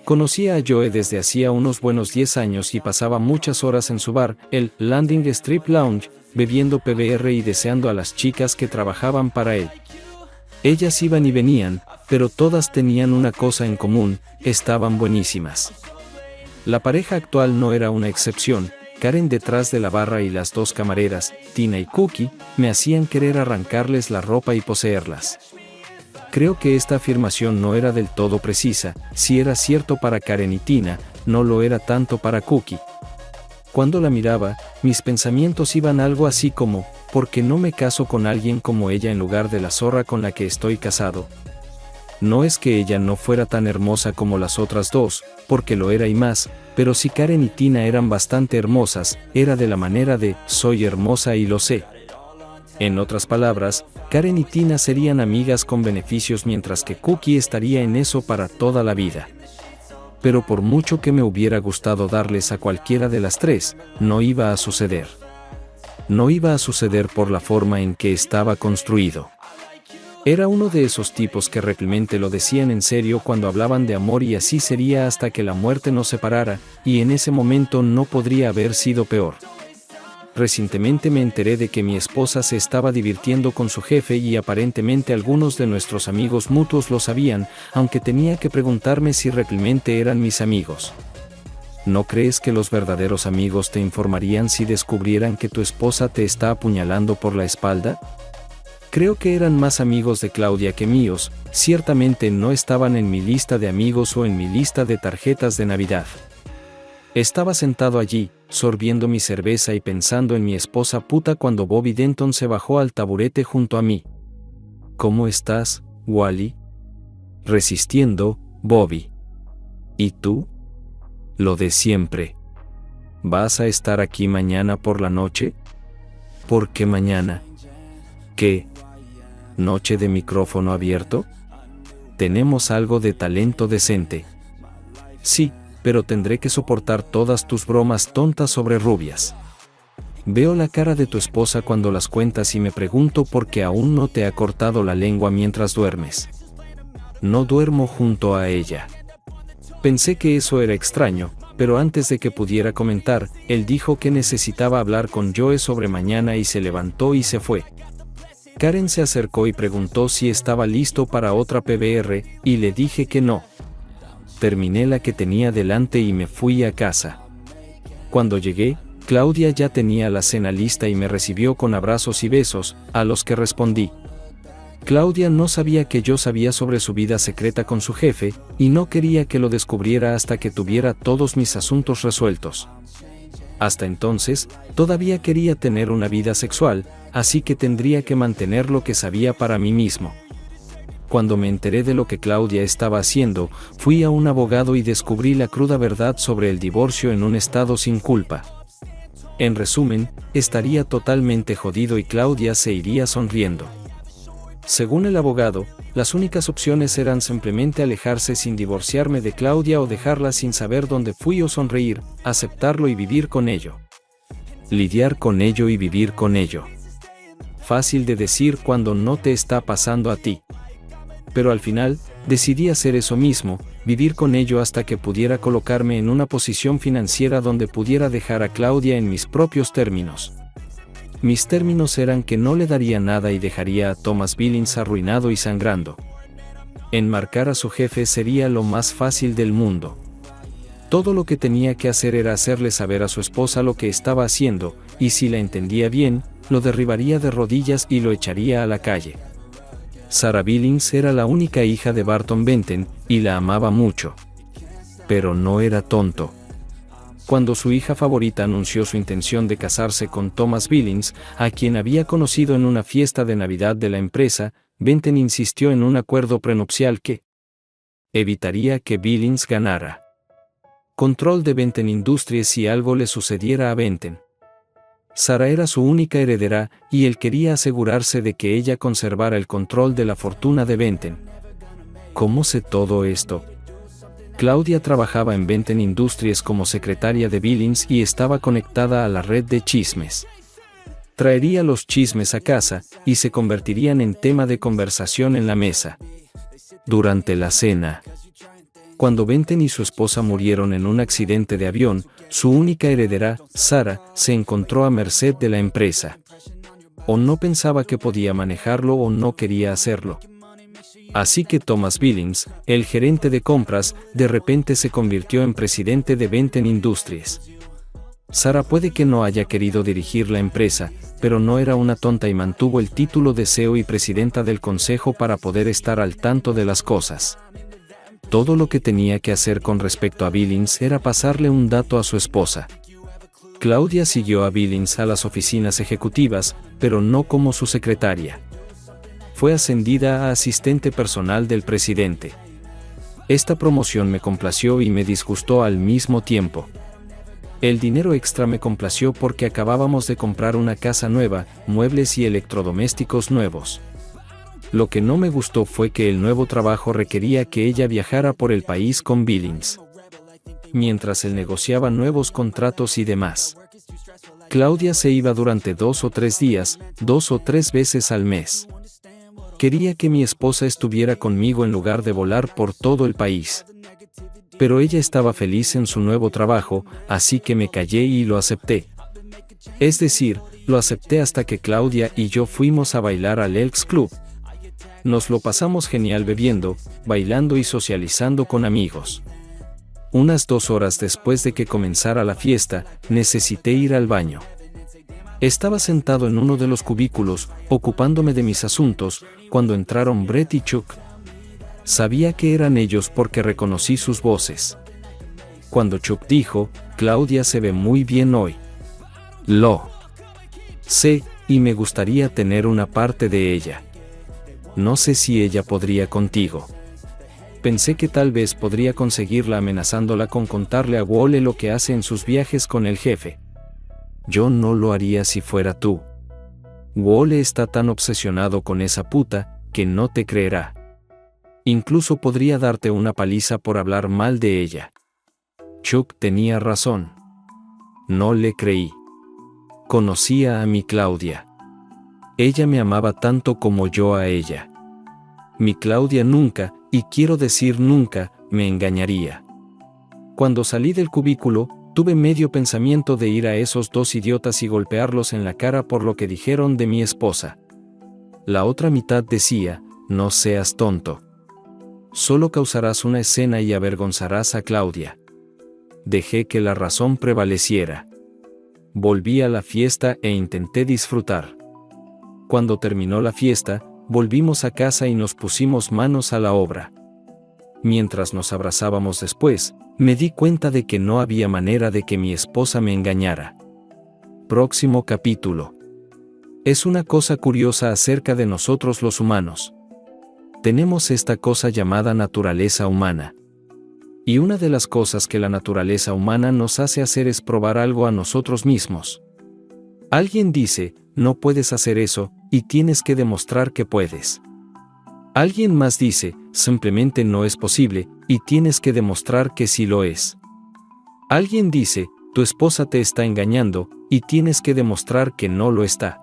Conocía a Joe desde hacía unos buenos 10 años y pasaba muchas horas en su bar, el Landing Strip Lounge, bebiendo PBR y deseando a las chicas que trabajaban para él. Ellas iban y venían, pero todas tenían una cosa en común: estaban buenísimas. La pareja actual no era una excepción. Karen detrás de la barra y las dos camareras, Tina y Cookie, me hacían querer arrancarles la ropa y poseerlas. Creo que esta afirmación no era del todo precisa. Si era cierto para Karen y Tina, no lo era tanto para Cookie. Cuando la miraba, mis pensamientos iban algo así como: ¿por qué no me caso con alguien como ella en lugar de la zorra con la que estoy casado? No es que ella no fuera tan hermosa como las otras dos, porque lo era y más, pero si Karen y Tina eran bastante hermosas, era de la manera de: soy hermosa y lo sé. En otras palabras, Karen y Tina serían amigas con beneficios mientras que Cookie estaría en eso para toda la vida. Pero por mucho que me hubiera gustado darles a cualquiera de las tres, no iba a suceder. No iba a suceder por la forma en que estaba construido. Era uno de esos tipos que realmente lo decían en serio cuando hablaban de amor, y así sería hasta que la muerte nos separara, y en ese momento no podría haber sido peor. Recientemente me enteré de que mi esposa se estaba divirtiendo con su jefe y aparentemente algunos de nuestros amigos mutuos lo sabían, aunque tenía que preguntarme si realmente eran mis amigos. ¿No crees que los verdaderos amigos te informarían si descubrieran que tu esposa te está apuñalando por la espalda? Creo que eran más amigos de Claudia que míos. Ciertamente no estaban en mi lista de amigos o en mi lista de tarjetas de Navidad. Estaba sentado allí, sorbiendo mi cerveza y pensando en mi esposa puta cuando Bobby Denton se bajó al taburete junto a mí. ¿Cómo estás, Wally? Resistiendo, Bobby. ¿Y tú? Lo de siempre. ¿Vas a estar aquí mañana por la noche? ¿Por qué mañana? ¿Qué? ¿Noche de micrófono abierto? Tenemos algo de talento decente. Sí, pero tendré que soportar todas tus bromas tontas sobre rubias. Veo la cara de tu esposa cuando las cuentas y me pregunto por qué aún no te ha cortado la lengua mientras duermes. No duermo junto a ella. Pensé que eso era extraño, pero antes de que pudiera comentar, él dijo que necesitaba hablar con Joe sobre mañana y se levantó y se fue. Karen se acercó y preguntó si estaba listo para otra PBR, y le dije que no. Terminé la que tenía delante y me fui a casa. Cuando llegué, Claudia ya tenía la cena lista y me recibió con abrazos y besos, a los que respondí. Claudia no sabía que yo sabía sobre su vida secreta con su jefe, y no quería que lo descubriera hasta que tuviera todos mis asuntos resueltos. Hasta entonces, todavía quería tener una vida sexual, así que tendría que mantener lo que sabía para mí mismo. Cuando me enteré de lo que Claudia estaba haciendo, fui a un abogado y descubrí la cruda verdad sobre el divorcio en un estado sin culpa. En resumen, estaría totalmente jodido y Claudia se iría sonriendo. Según el abogado, las únicas opciones eran simplemente alejarse sin divorciarme de Claudia o dejarla sin saber dónde fui, o sonreír, aceptarlo y vivir con ello. Lidiar con ello y vivir con ello. Fácil de decir cuando no te está pasando a ti. Pero al final, decidí hacer eso mismo, vivir con ello hasta que pudiera colocarme en una posición financiera donde pudiera dejar a Claudia en mis propios términos. Mis términos eran que no le daría nada y dejaría a Thomas Billings arruinado y sangrando. Enmarcar a su jefe sería lo más fácil del mundo. Todo lo que tenía que hacer era hacerle saber a su esposa lo que estaba haciendo, y si la entendía bien, lo derribaría de rodillas y lo echaría a la calle. Sarah Billings era la única hija de Barton Benton, y la amaba mucho. Pero no era tonto. Cuando su hija favorita anunció su intención de casarse con Thomas Billings, a quien había conocido en una fiesta de Navidad de la empresa, Benton insistió en un acuerdo prenupcial que evitaría que Billings ganara control de Benton Industries si algo le sucediera a Benton. Sarah era su única heredera, y él quería asegurarse de que ella conservara el control de la fortuna de Benton. ¿Cómo sé todo esto? Claudia trabajaba en Benton Industries como secretaria de Billings y estaba conectada a la red de chismes. Traería los chismes a casa, y se convertirían en tema de conversación en la mesa. Durante la cena, Cuando Benton y su esposa murieron en un accidente de avión, su única heredera, Sarah, se encontró a merced de la empresa. O no pensaba que podía manejarlo o no quería hacerlo. Así que Thomas Billings, el gerente de compras, de repente se convirtió en presidente de Benton Industries. Sarah puede que no haya querido dirigir la empresa, pero no era una tonta y mantuvo el título de CEO y presidenta del consejo para poder estar al tanto de las cosas. Todo lo que tenía que hacer con respecto a Billings era pasarle un dato a su esposa. Claudia siguió a Billings a las oficinas ejecutivas, pero no como su secretaria. Fue ascendida a asistente personal del presidente. Esta promoción me complació y me disgustó al mismo tiempo. El dinero extra me complació porque acabábamos de comprar una casa nueva, muebles y electrodomésticos nuevos. Lo que no me gustó fue que el nuevo trabajo requería que ella viajara por el país con Billings, mientras él negociaba nuevos contratos y demás. Claudia se iba durante 2 o 3 días, 2 o 3 veces al mes. Quería que mi esposa estuviera conmigo en lugar de volar por todo el país. Pero ella estaba feliz en su nuevo trabajo, así que me callé y lo acepté. Es decir, lo acepté hasta que Claudia y yo fuimos a bailar al Elks Club. Nos lo pasamos genial bebiendo, bailando y socializando con amigos. Unas 2 horas después de que comenzara la fiesta, necesité ir al baño. Estaba sentado en uno de los cubículos, ocupándome de mis asuntos, cuando entraron Brett y Chuck. Sabía que eran ellos porque reconocí sus voces. Cuando Chuck dijo, «Claudia se ve muy bien hoy». Lo sé, y me gustaría tener una parte de ella. No sé si ella podría contigo. Pensé que tal vez podría conseguirla amenazándola con contarle a Wole lo que hace en sus viajes con el jefe. Yo no lo haría si fuera tú. Wole está tan obsesionado con esa puta, que no te creerá. Incluso podría darte una paliza por hablar mal de ella. Chuck tenía razón. No le creí. Conocía a mi Claudia. Ella me amaba tanto como yo a ella. Mi Claudia nunca, y quiero decir nunca, me engañaría. Cuando salí del cubículo, tuve medio pensamiento de ir a esos 2 idiotas y golpearlos en la cara por lo que dijeron de mi esposa. La otra mitad decía, no seas tonto. Solo causarás una escena y avergonzarás a Claudia. Dejé que la razón prevaleciera. Volví a la fiesta e intenté disfrutar. Cuando terminó la fiesta, volvimos a casa y nos pusimos manos a la obra. Mientras nos abrazábamos después, me di cuenta de que no había manera de que mi esposa me engañara. Próximo capítulo. Es una cosa curiosa acerca de nosotros los humanos. Tenemos esta cosa llamada naturaleza humana. Y una de las cosas que la naturaleza humana nos hace hacer es probar algo a nosotros mismos. Alguien dice, no puedes hacer eso, y tienes que demostrar que puedes. Alguien más dice, simplemente no es posible, y tienes que demostrar que sí lo es. Alguien dice, tu esposa te está engañando, y tienes que demostrar que no lo está.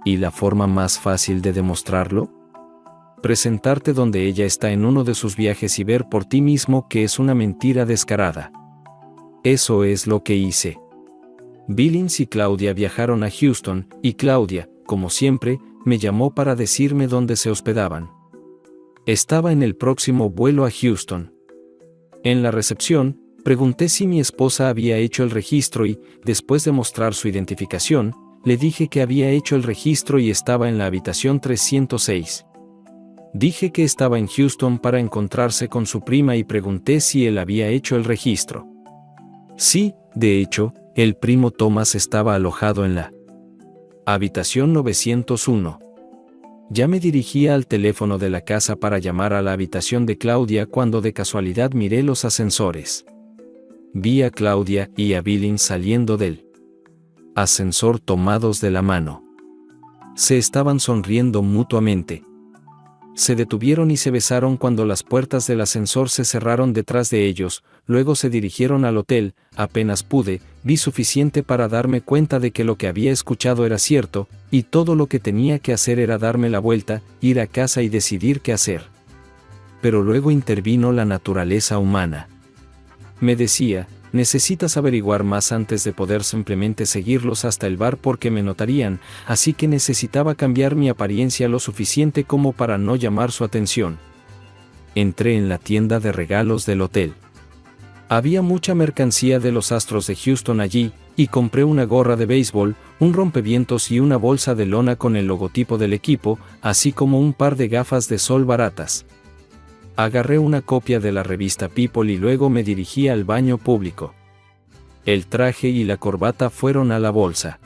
¿Y la forma más fácil de demostrarlo? Presentarte donde ella está en uno de sus viajes y ver por ti mismo que es una mentira descarada. Eso es lo que hice. Billings y Claudia viajaron a Houston, y Claudia, como siempre, me llamó para decirme dónde se hospedaban. Estaba en el próximo vuelo a Houston. En la recepción, pregunté si mi esposa había hecho el registro y, después de mostrar su identificación, le dije que había hecho el registro y estaba en la habitación 306. Dije que estaba en Houston para encontrarse con su prima y pregunté si él había hecho el registro. Sí, de hecho, el primo Thomas estaba alojado en la habitación 901. Ya me dirigía al teléfono de la casa para llamar a la habitación de Claudia cuando de casualidad miré los ascensores. Vi a Claudia y a Billings saliendo del ascensor tomados de la mano. Se estaban sonriendo mutuamente. Se detuvieron y se besaron cuando las puertas del ascensor se cerraron detrás de ellos, luego se dirigieron al hotel. Apenas pude, vi suficiente para darme cuenta de que lo que había escuchado era cierto, y todo lo que tenía que hacer era darme la vuelta, ir a casa y decidir qué hacer. pero luego intervino la naturaleza humana. Me decía, necesitas averiguar más antes de poder simplemente seguirlos hasta el bar porque me notarían, así que necesitaba cambiar mi apariencia lo suficiente como para no llamar su atención. Entré en la tienda de regalos del hotel. Había mucha mercancía de los Astros de Houston allí, y compré una gorra de béisbol, un rompevientos y una bolsa de lona con el logotipo del equipo, así como un par de gafas de sol baratas. Agarré una copia de la revista People y luego me dirigí al baño público. El traje y la corbata fueron a la bolsa.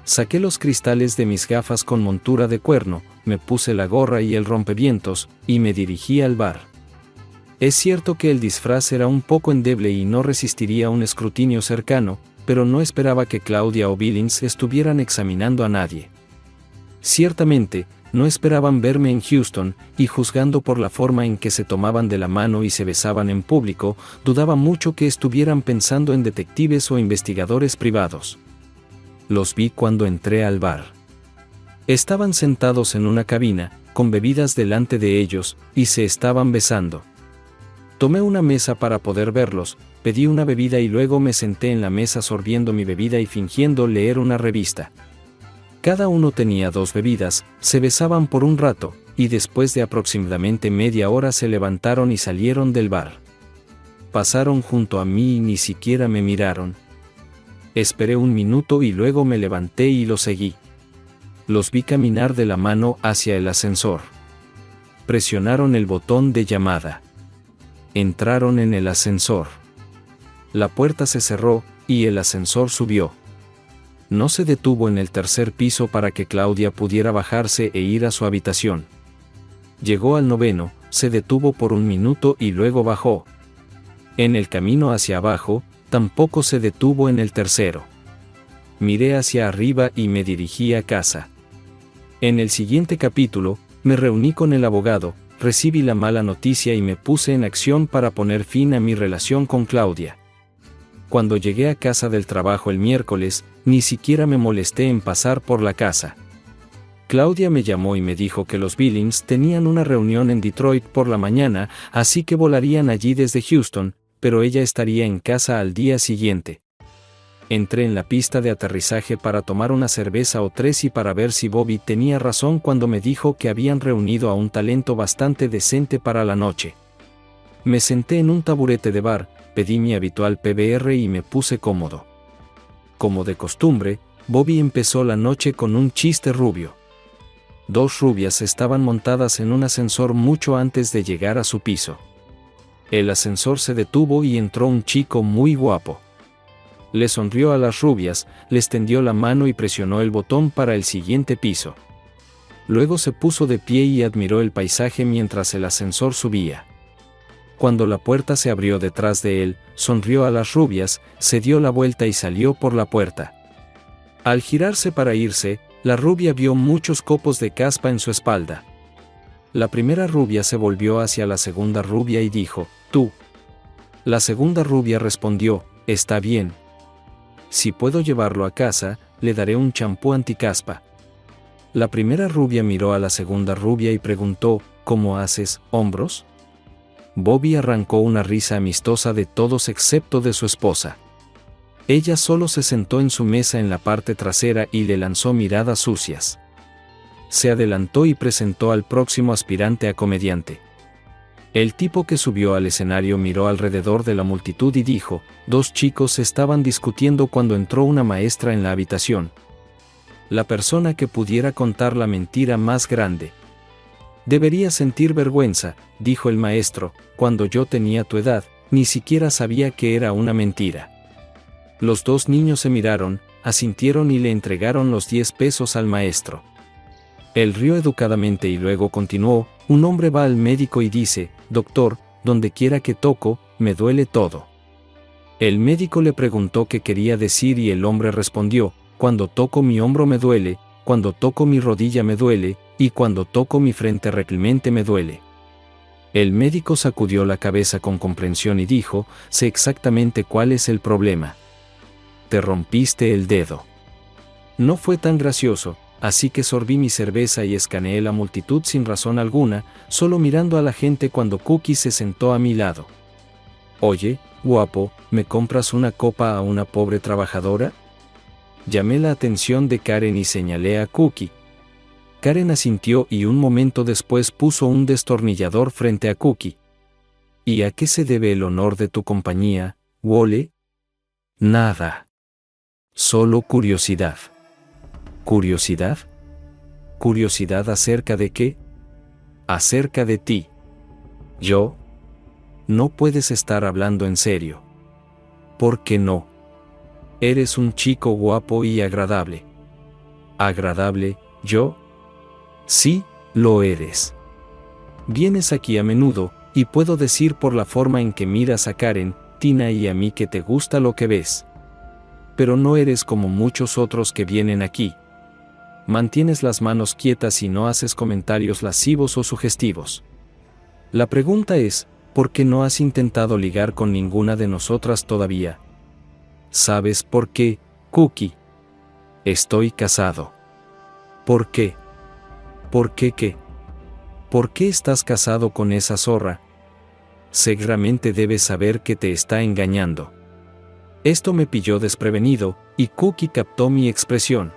Saqué los cristales de mis gafas con montura de cuerno, me puse la gorra y el rompevientos, y me dirigí al bar. Es cierto que el disfraz era un poco endeble y no resistiría un escrutinio cercano, pero no esperaba que Claudia o Billings estuvieran examinando a nadie. Ciertamente, no esperaban verme en Houston, y juzgando por la forma en que se tomaban de la mano y se besaban en público, dudaba mucho que estuvieran pensando en detectives o investigadores privados. Los vi cuando entré al bar. Estaban sentados en una cabina, con bebidas delante de ellos, y se estaban besando. Tomé una mesa para poder verlos, pedí una bebida y luego me senté en la mesa sorbiendo mi bebida y fingiendo leer una revista. Cada uno tenía 2 bebidas, se besaban por un rato, y después de aproximadamente media hora se levantaron y salieron del bar. Pasaron junto a mí y ni siquiera me miraron. Esperé un minuto y luego me levanté y los seguí. Los vi caminar de la mano hacia el ascensor. Presionaron el botón de llamada. Entraron en el ascensor. La puerta se cerró, y el ascensor subió. No se detuvo en el 3er piso para que Claudia pudiera bajarse e ir a su habitación. Llegó al 9º, se detuvo por un minuto y luego bajó. En el camino hacia abajo, tampoco se detuvo en el 3º. Miré hacia arriba y me dirigí a casa. En el siguiente capítulo, me reuní con el abogado, recibí la mala noticia y me puse en acción para poner fin a mi relación con Claudia. Cuando llegué a casa del trabajo el miércoles, ni siquiera me molesté en pasar por la casa. Claudia me llamó y me dijo que los Billings tenían una reunión en Detroit por la mañana, así que volarían allí desde Houston, pero ella estaría en casa al día siguiente. Entré en la pista de aterrizaje para tomar una cerveza o 3 y para ver si Bobby tenía razón cuando me dijo que habían reunido a un talento bastante decente para la noche. Me senté en un taburete de bar, pedí mi habitual PBR y me puse cómodo. Como de costumbre, Bobby empezó la noche con un chiste rubio. 2 rubias estaban montadas en un ascensor mucho antes de llegar a su piso. El ascensor se detuvo y entró un chico muy guapo. Le sonrió a las rubias, les tendió la mano y presionó el botón para el siguiente piso. Luego se puso de pie y admiró el paisaje mientras el ascensor subía. Cuando la puerta se abrió detrás de él, sonrió a las rubias, se dio la vuelta y salió por la puerta. Al girarse para irse, la rubia vio muchos copos de caspa en su espalda. La primera rubia se volvió hacia la segunda rubia y dijo, «Tú». La segunda rubia respondió, «Está bien. Si puedo llevarlo a casa, le daré un champú anticaspa». La primera rubia miró a la segunda rubia y preguntó, «¿Cómo haces, hombros?». Bobby arrancó una risa amistosa de todos excepto de su esposa. Ella solo se sentó en su mesa en la parte trasera y le lanzó miradas sucias. Se adelantó y presentó al próximo aspirante a comediante. El tipo que subió al escenario miró alrededor de la multitud y dijo, 2 chicos estaban discutiendo cuando entró una maestra en la habitación. La persona que pudiera contar la mentira más grande. «Debería sentir vergüenza», dijo el maestro, «cuando yo tenía tu edad, ni siquiera sabía que era una mentira». Los 2 niños se miraron, asintieron y le entregaron los 10 pesos al maestro. Él rió educadamente y luego continuó, «Un hombre va al médico y dice, doctor, donde quiera que toco, me duele todo». El médico le preguntó qué quería decir y el hombre respondió, «Cuando toco mi hombro me duele, cuando toco mi rodilla me duele, y cuando toco mi frente realmente me duele». El médico sacudió la cabeza con comprensión y dijo, «Sé exactamente cuál es el problema. Te rompiste el dedo». No fue tan gracioso, así que sorbí mi cerveza y escaneé la multitud sin razón alguna, solo mirando a la gente cuando Cookie se sentó a mi lado. «Oye, guapo, ¿me compras una copa a una pobre trabajadora?». Llamé la atención de Karen y señalé a Cookie. Karen asintió y un momento después puso un destornillador frente a Cookie. «¿Y a qué se debe el honor de tu compañía, Wole?». «Nada. Solo curiosidad». «¿Curiosidad? ¿Curiosidad acerca de qué?». «Acerca de ti». «¿Yo?». «No puedes estar hablando en serio». «¿Por qué no?». «Eres un chico guapo y agradable». «¿Agradable, yo?». «Sí, lo eres. Vienes aquí a menudo, y puedo decir por la forma en que miras a Karen, Tina y a mí que te gusta lo que ves. Pero no eres como muchos otros que vienen aquí. Mantienes las manos quietas y no haces comentarios lascivos o sugestivos. La pregunta es, ¿por qué no has intentado ligar con ninguna de nosotras todavía?». «¿Sabes por qué, Cookie?». «Estoy casado». «¿Por qué?». «¿Por qué qué?». «¿Por qué estás casado con esa zorra?». «Seguramente debes saber que te está engañando». Esto me pilló desprevenido, y Cookie captó mi expresión.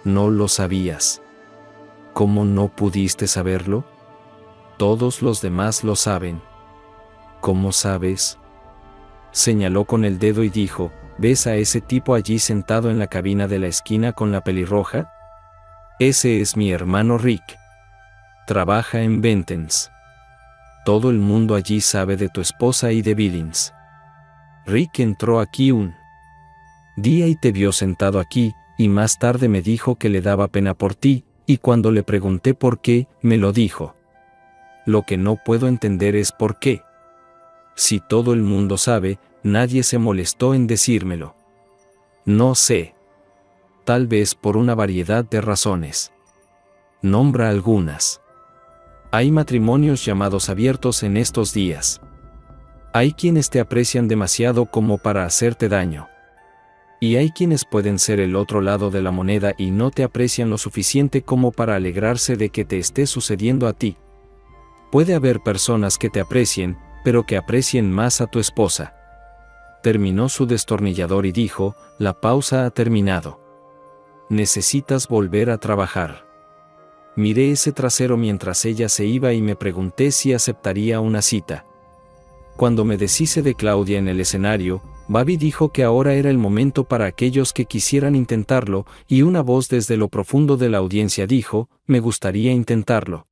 «No lo sabías». «¿Cómo no pudiste saberlo?». «Todos los demás lo saben». «¿Cómo sabes?». Señaló con el dedo y dijo, «¿Ves a ese tipo allí sentado en la cabina de la esquina con la pelirroja? Ese es mi hermano Rick. Trabaja en Benton's. Todo el mundo allí sabe de tu esposa y de Billings. Rick entró aquí un día y te vio sentado aquí, y más tarde me dijo que le daba pena por ti, y cuando le pregunté por qué, me lo dijo. Lo que no puedo entender es por qué. Si todo el mundo sabe, nadie se molestó en decírmelo. No sé. Tal vez por una variedad de razones. Nombra algunas. Hay matrimonios llamados abiertos en estos días. Hay quienes te aprecian demasiado como para hacerte daño. Y hay quienes pueden ser el otro lado de la moneda y no te aprecian lo suficiente como para alegrarse de que te esté sucediendo a ti. Puede haber personas que te aprecien, pero que aprecien más a tu esposa. Terminó su destornillador y dijo, «La pausa ha terminado. Necesitas volver a trabajar». Miré ese trasero mientras ella se iba y me pregunté si aceptaría una cita. Cuando me deshice de Claudia en el escenario, Bobby dijo que ahora era el momento para aquellos que quisieran intentarlo, y una voz desde lo profundo de la audiencia dijo, «Me gustaría intentarlo».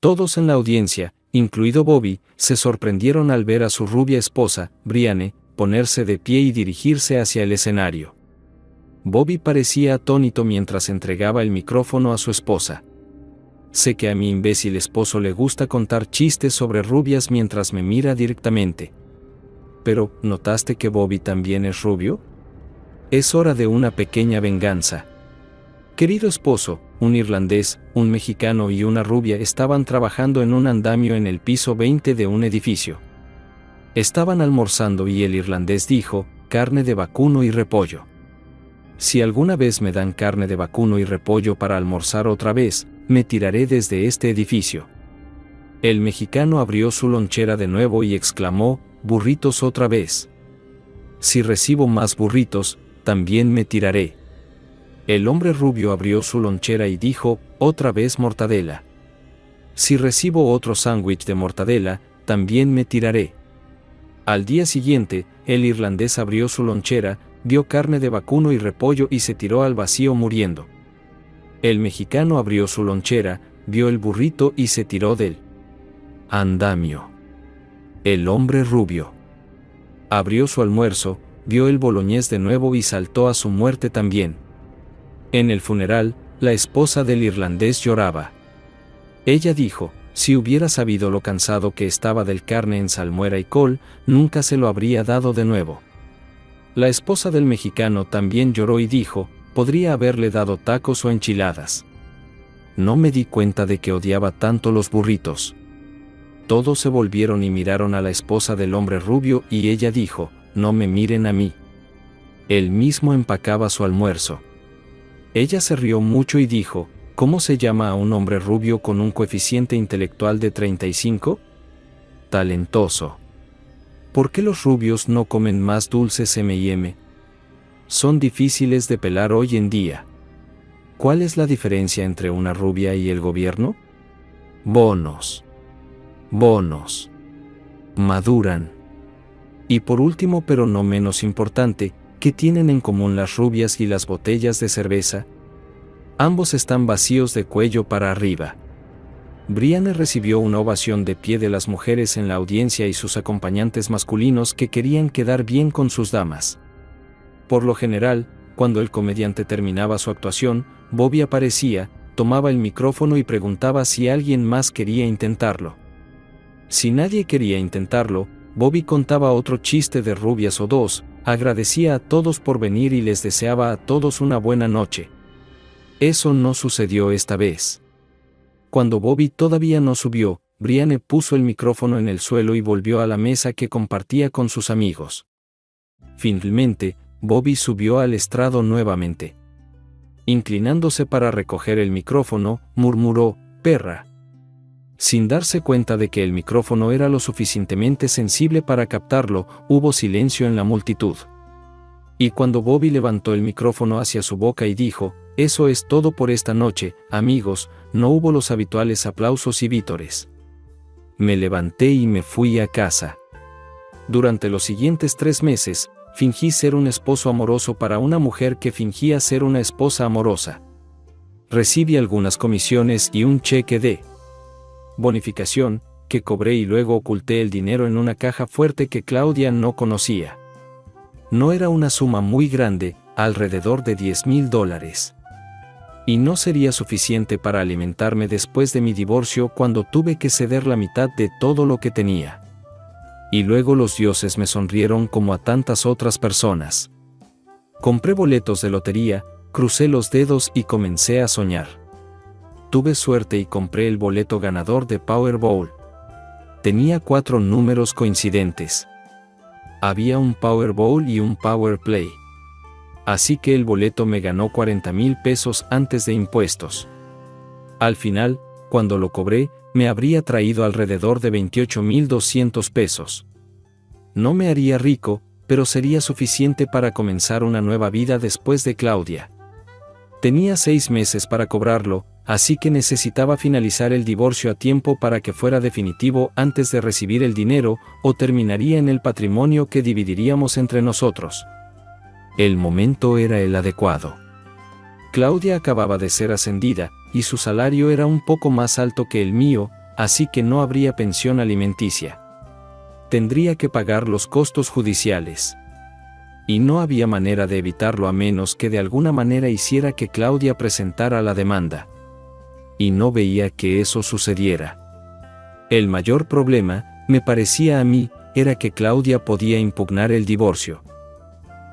Todos en la audiencia, incluido Bobby, se sorprendieron al ver a su rubia esposa, Brianne, ponerse de pie y dirigirse hacia el escenario. Bobby parecía atónito mientras entregaba el micrófono a su esposa. Sé que a mi imbécil esposo le gusta contar chistes sobre rubias mientras me mira directamente. Pero, ¿notaste que Bobby también es rubio? Es hora de una pequeña venganza. Querido esposo, un irlandés, un mexicano y una rubia estaban trabajando en un andamio en el piso 20 de un edificio. Estaban almorzando y el irlandés dijo, «Carne de vacuno y repollo. Si alguna vez me dan carne de vacuno y repollo para almorzar otra vez, me tiraré desde este edificio». El mexicano abrió su lonchera de nuevo y exclamó, «Burritos otra vez. Si recibo más burritos, también me tiraré». El hombre rubio abrió su lonchera y dijo, «Otra vez mortadela. Si recibo otro sándwich de mortadela, también me tiraré». Al día siguiente, el irlandés abrió su lonchera, vio carne de vacuno y repollo y se tiró al vacío muriendo. El mexicano abrió su lonchera, vio el burrito y se tiró del andamio. El hombre rubio abrió su almuerzo, vio el boloñés de nuevo y saltó a su muerte también. En el funeral, la esposa del irlandés lloraba. Ella dijo, si hubiera sabido lo cansado que estaba del carne en salmuera y col, nunca se lo habría dado de nuevo. La esposa del mexicano también lloró y dijo, podría haberle dado tacos o enchiladas. No me di cuenta de que odiaba tanto los burritos. Todos se volvieron y miraron a la esposa del hombre rubio y ella dijo, no me miren a mí. Él mismo empacaba su almuerzo. Ella se rió mucho y dijo, ¿cómo se llama a un hombre rubio con un coeficiente intelectual de 35? Talentoso. ¿Por qué los rubios no comen más dulces M&M? Son difíciles de pelar hoy en día. ¿Cuál es la diferencia entre una rubia y el gobierno? Bonos. Bonos. Maduran. Y por último, pero no menos importante, ¿qué tienen en común las rubias y las botellas de cerveza? Ambos están vacíos de cuello para arriba. Brianne recibió una ovación de pie de las mujeres en la audiencia y sus acompañantes masculinos que querían quedar bien con sus damas. Por lo general, cuando el comediante terminaba su actuación, Bobby aparecía, tomaba el micrófono y preguntaba si alguien más quería intentarlo. Si nadie quería intentarlo, Bobby contaba otro chiste de rubias o dos, agradecía a todos por venir y les deseaba a todos una buena noche. Eso no sucedió esta vez. Cuando Bobby todavía no subió, Brianne puso el micrófono en el suelo y volvió a la mesa que compartía con sus amigos. Finalmente, Bobby subió al estrado nuevamente. Inclinándose para recoger el micrófono, murmuró, «Perra». Sin darse cuenta de que el micrófono era lo suficientemente sensible para captarlo, hubo silencio en la multitud. Y cuando Bobby levantó el micrófono hacia su boca y dijo, «Eso es todo por esta noche, amigos», no hubo los habituales aplausos y vítores. Me levanté y me fui a casa. Durante los siguientes 3 meses, fingí ser un esposo amoroso para una mujer que fingía ser una esposa amorosa. Recibí algunas comisiones y un cheque de bonificación, que cobré y luego oculté el dinero en una caja fuerte que Claudia no conocía. No era una suma muy grande, alrededor de $10,000. Y no sería suficiente para alimentarme después de mi divorcio cuando tuve que ceder la mitad de todo lo que tenía. Y luego los dioses me sonrieron como a tantas otras personas. Compré boletos de lotería, crucé los dedos y comencé a soñar. Tuve suerte y compré el boleto ganador de Powerball. Tenía 4 números coincidentes. Había un Powerball y un Power Play. Así que el boleto me ganó $40,000 antes de impuestos. Al final, cuando lo cobré, me habría traído alrededor de $28,200. No me haría rico, pero sería suficiente para comenzar una nueva vida después de Claudia. Tenía 6 meses para cobrarlo, así que necesitaba finalizar el divorcio a tiempo para que fuera definitivo antes de recibir el dinero, o terminaría en el patrimonio que dividiríamos entre nosotros. El momento era el adecuado. Claudia acababa de ser ascendida, y su salario era un poco más alto que el mío, así que no habría pensión alimenticia. Tendría que pagar los costos judiciales. Y no había manera de evitarlo a menos que de alguna manera hiciera que Claudia presentara la demanda. Y no veía que eso sucediera. El mayor problema, me parecía a mí, era que Claudia podía impugnar el divorcio.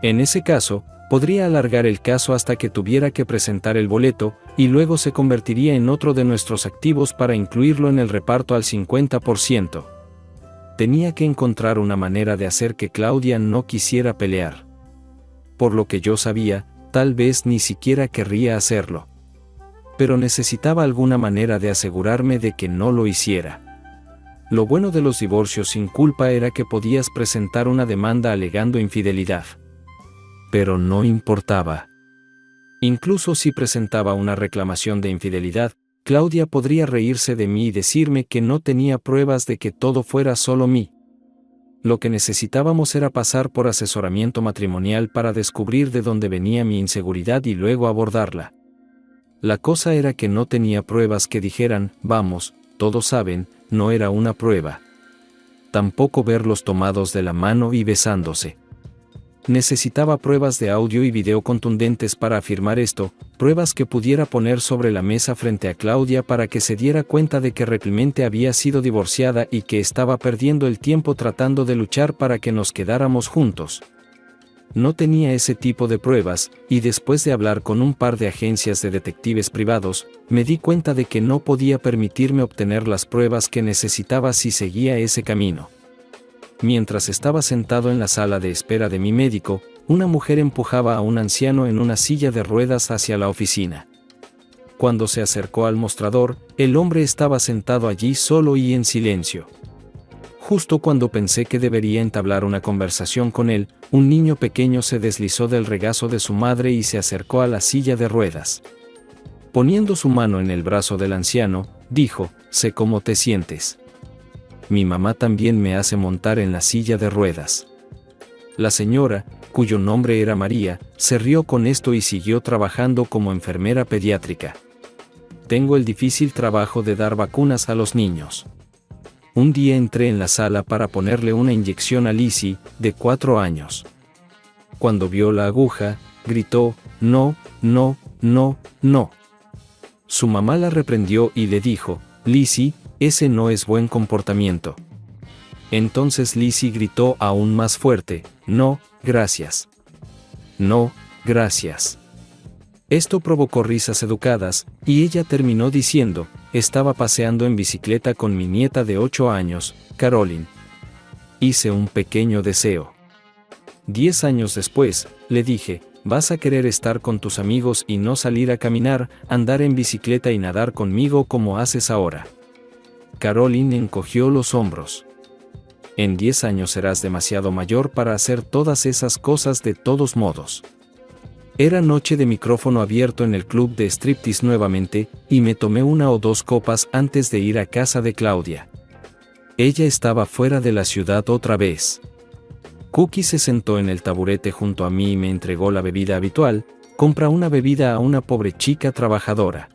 En ese caso, podría alargar el caso hasta que tuviera que presentar el boleto, y luego se convertiría en otro de nuestros activos para incluirlo en el reparto al 50%. Tenía que encontrar una manera de hacer que Claudia no quisiera pelear. Por lo que yo sabía, tal vez ni siquiera querría hacerlo. Pero necesitaba alguna manera de asegurarme de que no lo hiciera. Lo bueno de los divorcios sin culpa era que podías presentar una demanda alegando infidelidad. Pero no importaba. Incluso si presentaba una reclamación de infidelidad, Claudia podría reírse de mí y decirme que no tenía pruebas de que todo fuera solo mí. Lo que necesitábamos era pasar por asesoramiento matrimonial para descubrir de dónde venía mi inseguridad y luego abordarla. La cosa era que no tenía pruebas que dijeran, vamos, todos saben, no era una prueba. Tampoco verlos tomados de la mano y besándose. Necesitaba pruebas de audio y video contundentes para afirmar esto, pruebas que pudiera poner sobre la mesa frente a Claudia para que se diera cuenta de que realmente había sido divorciada y que estaba perdiendo el tiempo tratando de luchar para que nos quedáramos juntos. No tenía ese tipo de pruebas, y después de hablar con un par de agencias de detectives privados, me di cuenta de que no podía permitirme obtener las pruebas que necesitaba si seguía ese camino. Mientras estaba sentado en la sala de espera de mi médico, una mujer empujaba a un anciano en una silla de ruedas hacia la oficina. Cuando se acercó al mostrador, el hombre estaba sentado allí solo y en silencio. Justo cuando pensé que debería entablar una conversación con él, un niño pequeño se deslizó del regazo de su madre y se acercó a la silla de ruedas. Poniendo su mano en el brazo del anciano, dijo: «Sé cómo te sientes. Mi mamá también me hace montar en la silla de ruedas». La señora, cuyo nombre era María, se rió con esto y siguió trabajando como enfermera pediátrica. Tengo el difícil trabajo de dar vacunas a los niños. Un día entré en la sala para ponerle una inyección a Lizzie, de 4 años. Cuando vio la aguja, gritó: «No, no, no, no». Su mamá la reprendió y le dijo: «Lizzie, ese no es buen comportamiento». Entonces Lizzie gritó aún más fuerte: «No, gracias. No, gracias». Esto provocó risas educadas, y ella terminó diciendo: «Estaba paseando en bicicleta con mi nieta de 8 años, Caroline. Hice un pequeño deseo. 10 años después, le dije: vas a querer estar con tus amigos y no salir a caminar, andar en bicicleta y nadar conmigo como haces ahora». Caroline encogió los hombros. «En 10 años serás demasiado mayor para hacer todas esas cosas de todos modos». Era noche de micrófono abierto en el club de striptease nuevamente, y me tomé 1 o 2 copas antes de ir a casa de Claudia. Ella estaba fuera de la ciudad otra vez. Cookie se sentó en el taburete junto a mí y me entregó la bebida habitual: compra una bebida a una pobre chica trabajadora.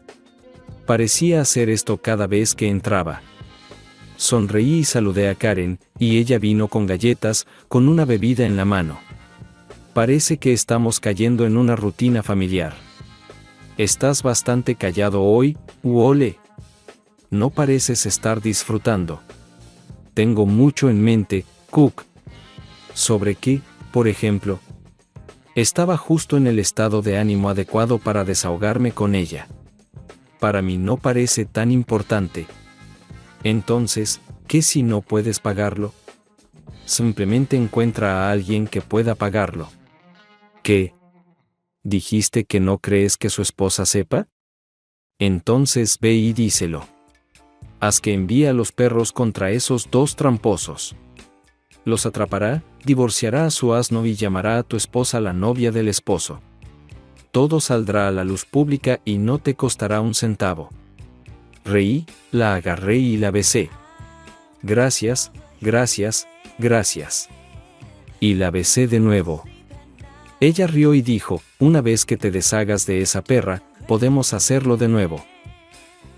Parecía hacer esto cada vez que entraba. Sonreí y saludé a Karen, y ella vino con galletas, con una bebida en la mano. Parece que estamos cayendo en una rutina familiar. Estás bastante callado hoy, Uole. No pareces estar disfrutando. Tengo mucho en mente, Cook. ¿Sobre qué, por ejemplo? Estaba justo en el estado de ánimo adecuado para desahogarme con ella. Para mí no parece tan importante. Entonces, ¿qué si no puedes pagarlo? Simplemente encuentra a alguien que pueda pagarlo. ¿Qué? ¿Dijiste que no crees que su esposa sepa? Entonces ve y díselo. Haz que envíe a los perros contra esos 2 tramposos. Los atrapará, divorciará a su asno y llamará a tu esposa la novia del esposo. Todo saldrá a la luz pública y no te costará un centavo. Reí, la agarré y la besé. Gracias, gracias, gracias. Y la besé de nuevo. Ella rió y dijo: una vez que te deshagas de esa perra, podemos hacerlo de nuevo.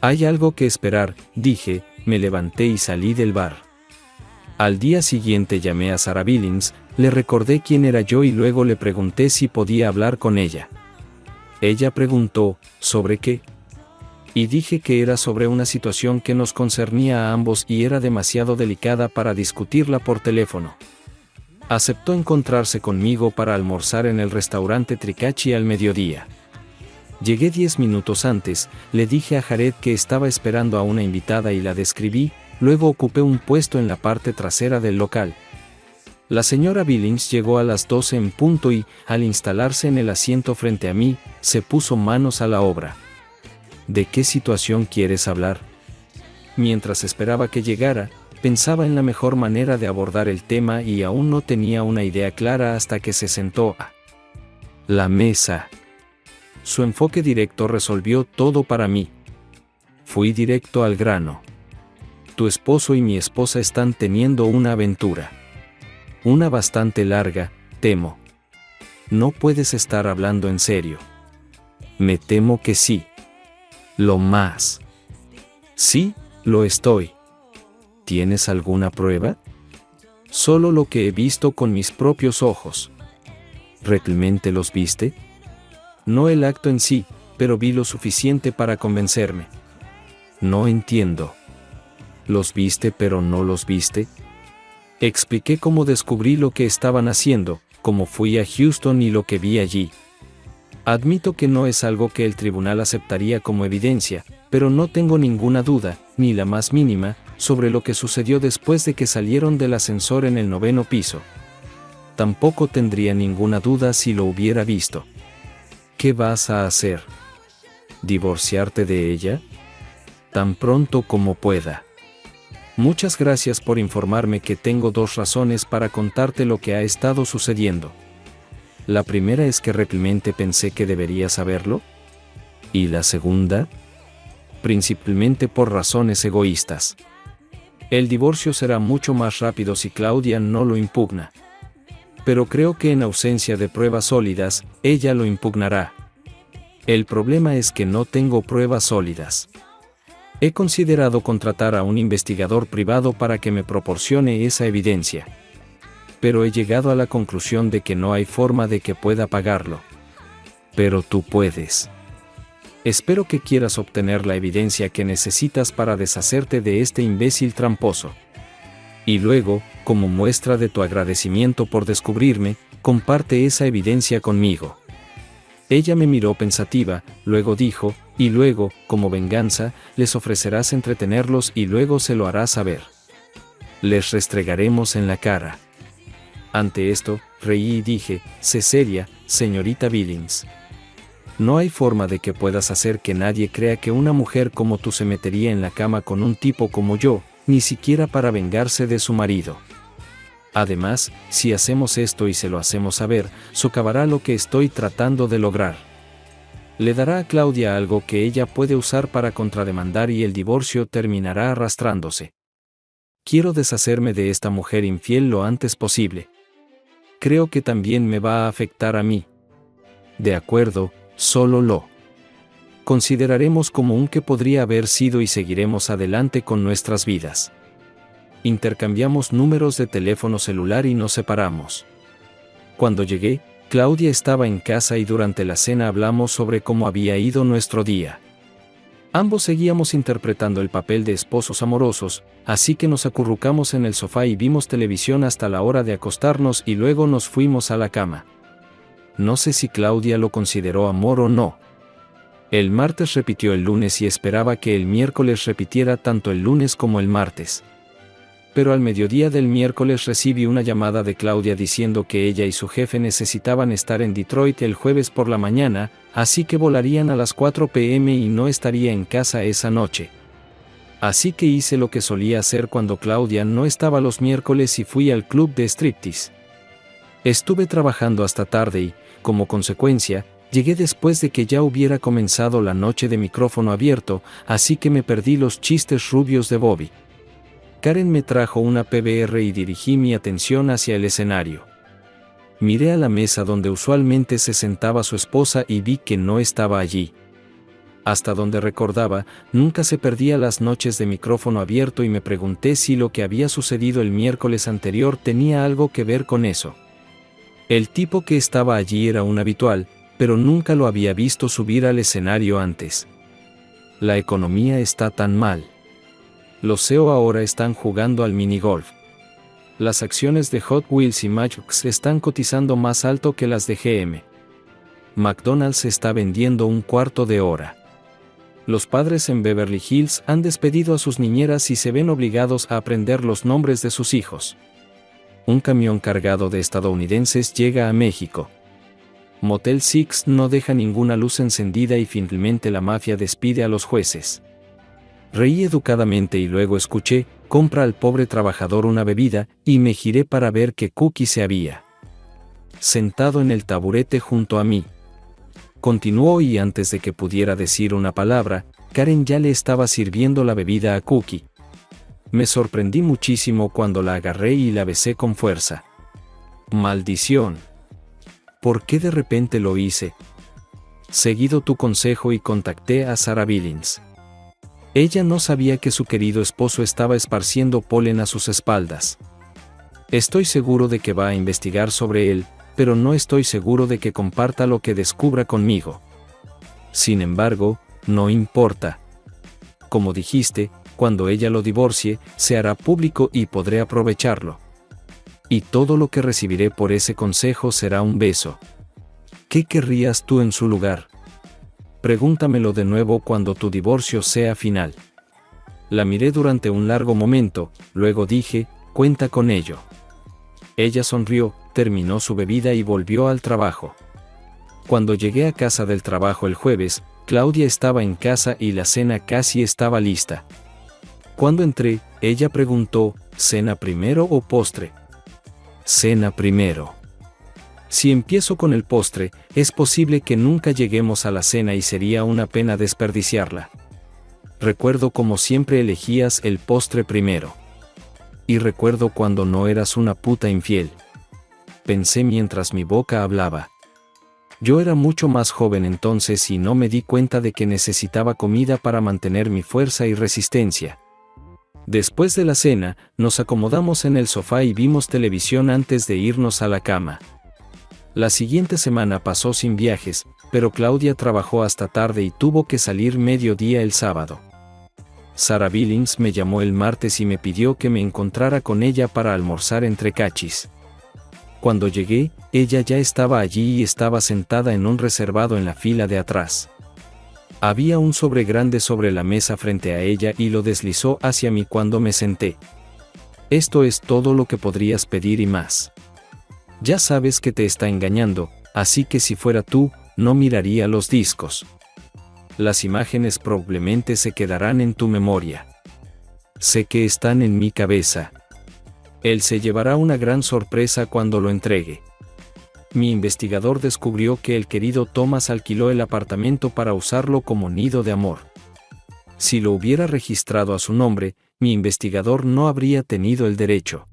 Hay algo que esperar, dije, me levanté y salí del bar. Al día siguiente llamé a Sarah Billings, le recordé quién era yo y luego le pregunté si podía hablar con ella. Ella preguntó: ¿sobre qué? Y dije que era sobre una situación que nos concernía a ambos y era demasiado delicada para discutirla por teléfono. Aceptó encontrarse conmigo para almorzar en el restaurante Tricachi al mediodía. Llegué 10 minutos antes, le dije a Jared que estaba esperando a una invitada y la describí, luego ocupé un puesto en la parte trasera del local. La señora Billings llegó a las 12 en punto y, al instalarse en el asiento frente a mí, se puso manos a la obra. ¿De qué situación quieres hablar? Mientras esperaba que llegara, pensaba en la mejor manera de abordar el tema y aún no tenía una idea clara hasta que se sentó a la mesa. Su enfoque directo resolvió todo para mí. Fui directo al grano. Tu esposo y mi esposa están teniendo una aventura. Una bastante larga, temo. No puedes estar hablando en serio. Me temo que sí. Lo más. Sí, lo estoy. ¿Tienes alguna prueba? Solo lo que he visto con mis propios ojos. ¿Realmente los viste? No el acto en sí, pero vi lo suficiente para convencerme. No entiendo. ¿Los viste pero no los viste? Expliqué cómo descubrí lo que estaban haciendo, cómo fui a Houston y lo que vi allí. Admito que no es algo que el tribunal aceptaría como evidencia, pero no tengo ninguna duda, ni la más mínima, sobre lo que sucedió después de que salieron del ascensor en el 9º piso. Tampoco tendría ninguna duda si lo hubiera visto. ¿Qué vas a hacer? ¿Divorciarte de ella? Tan pronto como pueda. Muchas gracias por informarme que tengo 2 razones para contarte lo que ha estado sucediendo. La primera es que realmente pensé que deberías saberlo. ¿Y la segunda? Principalmente por razones egoístas. El divorcio será mucho más rápido si Claudia no lo impugna. Pero creo que en ausencia de pruebas sólidas, ella lo impugnará. El problema es que no tengo pruebas sólidas. He considerado contratar a un investigador privado para que me proporcione esa evidencia. Pero he llegado a la conclusión de que no hay forma de que pueda pagarlo. Pero tú puedes. Espero que quieras obtener la evidencia que necesitas para deshacerte de este imbécil tramposo. Y luego, como muestra de tu agradecimiento por descubrirme, comparte esa evidencia conmigo. Ella me miró pensativa, luego dijo, y luego, como venganza, les ofrecerás entretenerlos y luego se lo harás saber. Les restregaremos en la cara. Ante esto, reí y dije, sé seria, señorita Billings. No hay forma de que puedas hacer que nadie crea que una mujer como tú se metería en la cama con un tipo como yo, ni siquiera para vengarse de su marido. Además, si hacemos esto y se lo hacemos saber, socavará lo que estoy tratando de lograr. Le dará a Claudia algo que ella puede usar para contrademandar y el divorcio terminará arrastrándose. Quiero deshacerme de esta mujer infiel lo antes posible. Creo que también me va a afectar a mí. De acuerdo, solo lo consideraremos como un que podría haber sido y seguiremos adelante con nuestras vidas. Intercambiamos números de teléfono celular y nos separamos. Cuando llegué, Claudia estaba en casa y durante la cena hablamos sobre cómo había ido nuestro día. Ambos seguíamos interpretando el papel de esposos amorosos, así que nos acurrucamos en el sofá y vimos televisión hasta la hora de acostarnos y luego nos fuimos a la cama. No sé si Claudia lo consideró amor o no. El martes repitió el lunes y esperaba que el miércoles repitiera tanto el lunes como el martes. Pero al mediodía del miércoles recibí una llamada de Claudia diciendo que ella y su jefe necesitaban estar en Detroit el jueves por la mañana, así que volarían a las 4 p.m. y no estaría en casa esa noche. Así que hice lo que solía hacer cuando Claudia no estaba los miércoles y fui al club de striptease. Estuve trabajando hasta tarde y, como consecuencia, llegué después de que ya hubiera comenzado la noche de micrófono abierto, así que me perdí los chistes rubios de Bobby. Karen me trajo una PBR y dirigí mi atención hacia el escenario. Miré a la mesa donde usualmente se sentaba su esposa y vi que no estaba allí. Hasta donde recordaba, nunca se perdía las noches de micrófono abierto y me pregunté si lo que había sucedido el miércoles anterior tenía algo que ver con eso. El tipo que estaba allí era un habitual, pero nunca lo había visto subir al escenario antes. La economía está tan mal. Los CEO ahora están jugando al minigolf. Las acciones de Hot Wheels y Matchbox están cotizando más alto que las de GM. McDonald's está vendiendo un cuarto de hora. Los padres en Beverly Hills han despedido a sus niñeras y se ven obligados a aprender los nombres de sus hijos. Un camión cargado de estadounidenses llega a México. Motel Six no deja ninguna luz encendida y finalmente la mafia despide a los jueces. Reí educadamente y luego escuché, compra al pobre trabajador una bebida, y me giré para ver que Cookie se había sentado en el taburete junto a mí. Continuó y antes de que pudiera decir una palabra, Karen ya le estaba sirviendo la bebida a Cookie. Me sorprendí muchísimo cuando la agarré y la besé con fuerza. ¡Maldición! ¿Por qué de repente lo hice? Seguido tu consejo y contacté a Sarah Billings. Ella no sabía que su querido esposo estaba esparciendo polen a sus espaldas. Estoy seguro de que va a investigar sobre él, pero no estoy seguro de que comparta lo que descubra conmigo. Sin embargo, no importa. Como dijiste, cuando ella lo divorcie, se hará público y podré aprovecharlo. Y todo lo que recibiré por ese consejo será un beso. ¿Qué querrías tú en su lugar? Pregúntamelo de nuevo cuando tu divorcio sea final. La miré durante un largo momento, luego dije, cuenta con ello. Ella sonrió, terminó su bebida y volvió al trabajo. Cuando llegué a casa del trabajo el jueves, Claudia estaba en casa y la cena casi estaba lista. Cuando entré, ella preguntó, ¿cena primero o postre? Cena primero. Si empiezo con el postre, es posible que nunca lleguemos a la cena y sería una pena desperdiciarla. Recuerdo como siempre elegías el postre primero. Y recuerdo cuando no eras una puta infiel. Pensé mientras mi boca hablaba. Yo era mucho más joven entonces y no me di cuenta de que necesitaba comida para mantener mi fuerza y resistencia. Después de la cena, nos acomodamos en el sofá y vimos televisión antes de irnos a la cama. La siguiente semana pasó sin viajes, pero Claudia trabajó hasta tarde y tuvo que salir mediodía el sábado. Sarah Billings me llamó el martes y me pidió que me encontrara con ella para almorzar entre cachis. Cuando llegué, ella ya estaba allí y estaba sentada en un reservado en la fila de atrás. Había un sobre grande sobre la mesa frente a ella y lo deslizó hacia mí cuando me senté. Esto es todo lo que podrías pedir y más. Ya sabes que te está engañando, así que si fuera tú, no miraría los discos. Las imágenes probablemente se quedarán en tu memoria. Sé que están en mi cabeza. Él se llevará una gran sorpresa cuando lo entregue. Mi investigador descubrió que el querido Thomas alquiló el apartamento para usarlo como nido de amor. Si lo hubiera registrado a su nombre, mi investigador no habría tenido el derecho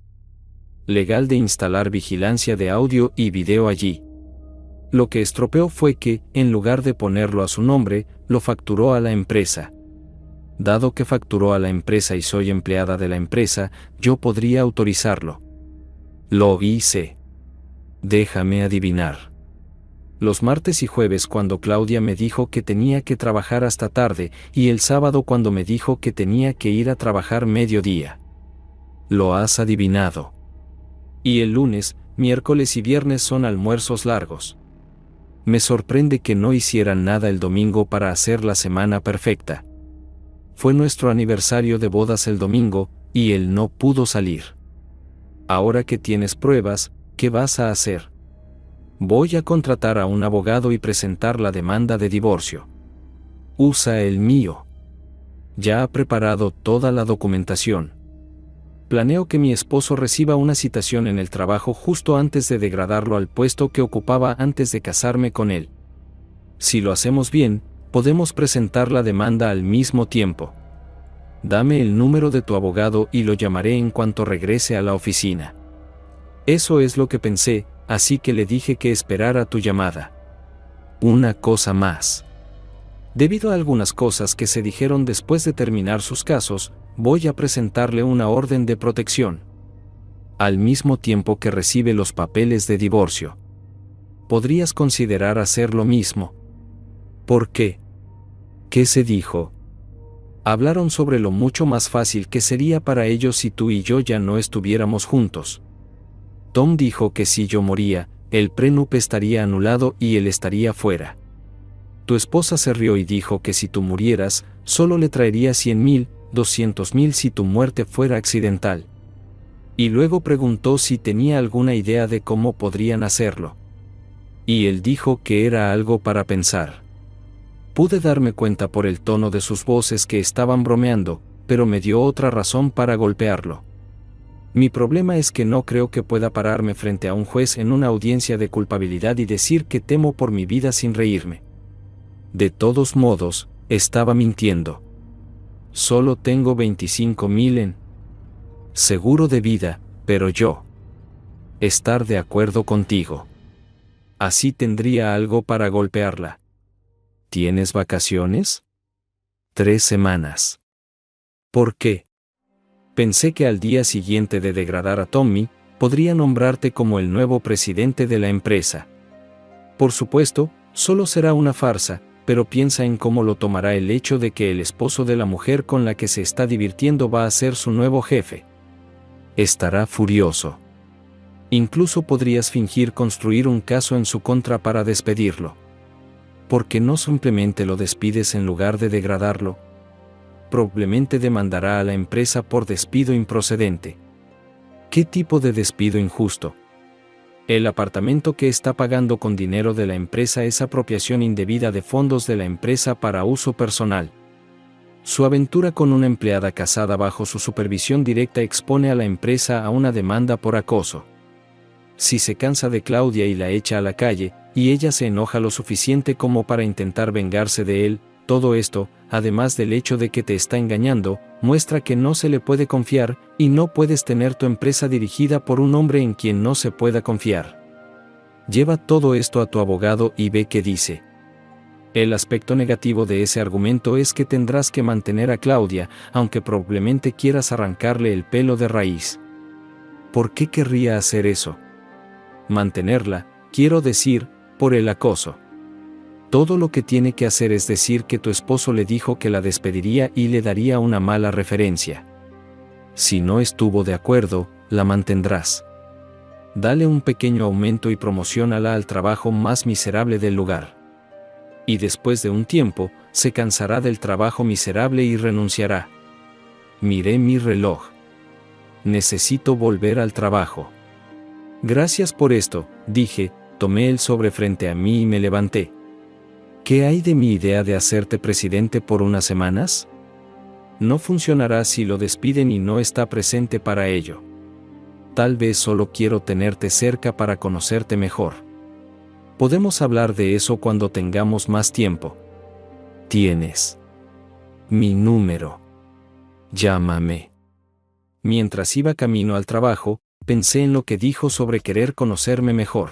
legal de instalar vigilancia de audio y video allí. Lo que estropeó fue que, en lugar de ponerlo a su nombre, lo facturó a la empresa. Dado que facturó a la empresa y soy empleada de la empresa, yo podría autorizarlo. Lo hice. Déjame adivinar. Los martes y jueves cuando Claudia me dijo que tenía que trabajar hasta tarde, y el sábado cuando me dijo que tenía que ir a trabajar mediodía. Lo has adivinado. Y el lunes, miércoles y viernes son almuerzos largos. Me sorprende que no hicieran nada el domingo para hacer la semana perfecta. Fue nuestro aniversario de bodas el domingo, y él no pudo salir. Ahora que tienes pruebas, ¿qué vas a hacer? Voy a contratar a un abogado y presentar la demanda de divorcio. Usa el mío. Ya ha preparado toda la documentación. Planeo que mi esposo reciba una citación en el trabajo justo antes de degradarlo al puesto que ocupaba antes de casarme con él. Si lo hacemos bien, podemos presentar la demanda al mismo tiempo. Dame el número de tu abogado y lo llamaré en cuanto regrese a la oficina. Eso es lo que pensé, así que le dije que esperara tu llamada. Una cosa más. Debido a algunas cosas que se dijeron después de terminar sus casos, voy a presentarle una orden de protección. Al mismo tiempo que recibe los papeles de divorcio. ¿Podrías considerar hacer lo mismo? ¿Por qué? ¿Qué se dijo? Hablaron sobre lo mucho más fácil que sería para ellos si tú y yo ya no estuviéramos juntos. Tom dijo que si yo moría, el prenup estaría anulado y él estaría fuera. Tu esposa se rió y dijo que si tú murieras, solo le traería 100,000, 200,000 si tu muerte fuera accidental. Y luego preguntó si tenía alguna idea de cómo podrían hacerlo. Y él dijo que era algo para pensar. Pude darme cuenta por el tono de sus voces que estaban bromeando, pero me dio otra razón para golpearlo. Mi problema es que no creo que pueda pararme frente a un juez en una audiencia de culpabilidad y decir que temo por mi vida sin reírme. De todos modos, estaba mintiendo. Solo tengo 25,000 en seguro de vida, pero yo estar de acuerdo contigo. Así tendría algo para golpearla. ¿Tienes vacaciones? 3 semanas. ¿Por qué? Pensé que al día siguiente de degradar a Tommy, podría nombrarte como el nuevo presidente de la empresa. Por supuesto, solo será una farsa, pero piensa en cómo lo tomará el hecho de que el esposo de la mujer con la que se está divirtiendo va a ser su nuevo jefe. Estará furioso. Incluso podrías fingir construir un caso en su contra para despedirlo. ¿Por qué no simplemente lo despides en lugar de degradarlo? Probablemente demandará a la empresa por despido improcedente. ¿Qué tipo de despido injusto? El apartamento que está pagando con dinero de la empresa es apropiación indebida de fondos de la empresa para uso personal. Su aventura con una empleada casada bajo su supervisión directa expone a la empresa a una demanda por acoso. Si se cansa de Claudia y la echa a la calle, y ella se enoja lo suficiente como para intentar vengarse de él, todo esto, además del hecho de que te está engañando, muestra que no se le puede confiar, y no puedes tener tu empresa dirigida por un hombre en quien no se pueda confiar. Lleva todo esto a tu abogado y ve qué dice. El aspecto negativo de ese argumento es que tendrás que mantener a Claudia, aunque probablemente quieras arrancarle el pelo de raíz. ¿Por qué querría hacer eso? Mantenerla, quiero decir, por el acoso. Todo lo que tiene que hacer es decir que tu esposo le dijo que la despediría y le daría una mala referencia. Si no estuvo de acuerdo, la mantendrás. Dale un pequeño aumento y promociónala al trabajo más miserable del lugar. Y después de un tiempo, se cansará del trabajo miserable y renunciará. Miré mi reloj. Necesito volver al trabajo. Gracias por esto, dije, tomé el sobre frente a mí y me levanté. ¿Qué hay de mi idea de hacerte presidente por unas semanas? No funcionará si lo despiden y no está presente para ello. Tal vez solo quiero tenerte cerca para conocerte mejor. Podemos hablar de eso cuando tengamos más tiempo. Tienes mi número. Llámame. Mientras iba camino al trabajo, pensé en lo que dijo sobre querer conocerme mejor.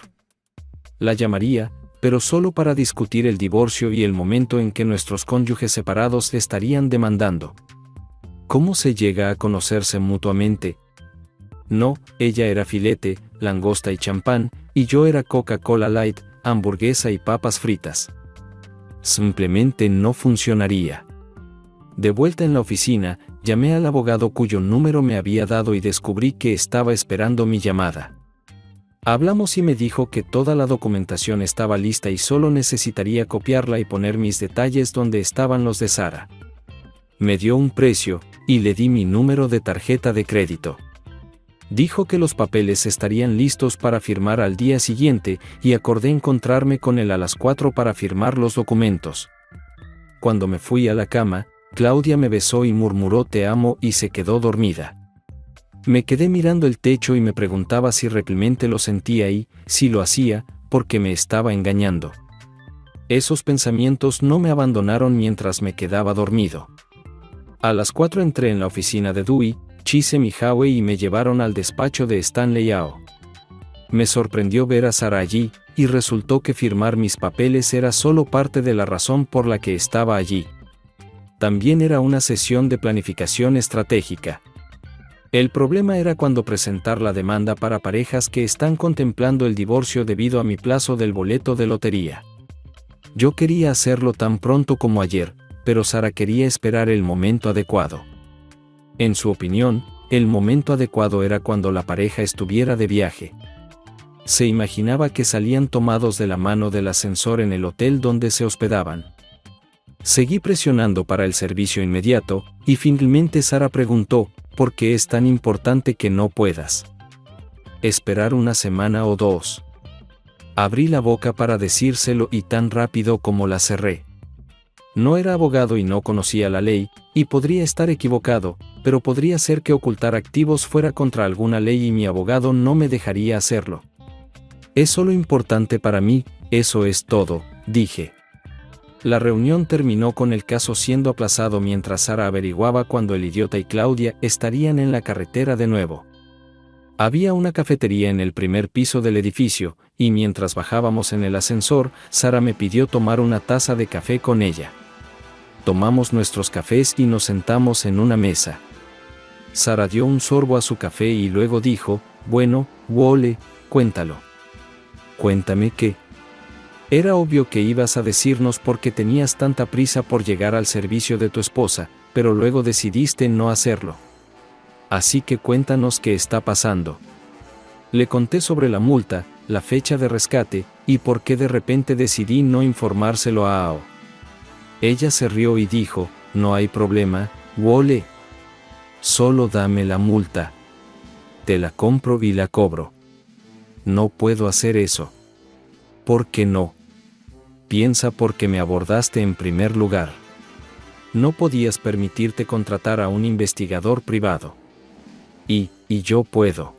La llamaría, pero solo para discutir el divorcio y el momento en que nuestros cónyuges separados estarían demandando. ¿Cómo se llega a conocerse mutuamente? No, ella era filete, langosta y champán, y yo era Coca-Cola Light, hamburguesa y papas fritas. Simplemente no funcionaría. De vuelta en la oficina, llamé al abogado cuyo número me había dado y descubrí que estaba esperando mi llamada. Hablamos y me dijo que toda la documentación estaba lista y solo necesitaría copiarla y poner mis detalles donde estaban los de Sara. Me dio un precio, y le di mi número de tarjeta de crédito. Dijo que los papeles estarían listos para firmar al día siguiente, y acordé encontrarme con él a las 4 para firmar los documentos. Cuando me fui a la cama, Claudia me besó y murmuró "te amo" y se quedó dormida. Me quedé mirando el techo y me preguntaba si realmente lo sentía y, si lo hacía, porque me estaba engañando. Esos pensamientos no me abandonaron mientras me quedaba dormido. A las 4 entré en la oficina de Dewey, Chisholm y Howe y me llevaron al despacho de Stanley Yao. Me sorprendió ver a Sara allí, y resultó que firmar mis papeles era solo parte de la razón por la que estaba allí. También era una sesión de planificación estratégica. El problema era cuando presentar la demanda para parejas que están contemplando el divorcio debido a mi plazo del boleto de lotería. Yo quería hacerlo tan pronto como ayer, pero Sara quería esperar el momento adecuado. En su opinión, el momento adecuado era cuando la pareja estuviera de viaje. Se imaginaba que salían tomados de la mano del ascensor en el hotel donde se hospedaban. Seguí presionando para el servicio inmediato, y finalmente Sara preguntó, ¿por qué es tan importante que no puedas esperar una semana o 2? Abrí la boca para decírselo y tan rápido como la cerré. No era abogado y no conocía la ley, y podría estar equivocado, pero podría ser que ocultar activos fuera contra alguna ley y mi abogado no me dejaría hacerlo. Es solo importante para mí, eso es todo, dije. La reunión terminó con el caso siendo aplazado mientras Sara averiguaba cuando el idiota y Claudia estarían en la carretera de nuevo. Había una cafetería en el primer piso del edificio, y mientras bajábamos en el ascensor, Sara me pidió tomar una taza de café con ella. Tomamos nuestros cafés y nos sentamos en una mesa. Sara dio un sorbo a su café y luego dijo, bueno, Wole, cuéntalo. Cuéntame qué. Era obvio que ibas a decirnos por qué tenías tanta prisa por llegar al servicio de tu esposa, pero luego decidiste no hacerlo. Así que cuéntanos qué está pasando. Le conté sobre la multa, la fecha de rescate, y por qué de repente decidí no informárselo a Ao. Ella se rió y dijo, no hay problema, Wole. Solo dame la multa. Te la compro y la cobro. No puedo hacer eso. ¿Por qué no? Piensa por qué me abordaste en primer lugar. No podías permitirte contratar a un investigador privado. Y yo puedo.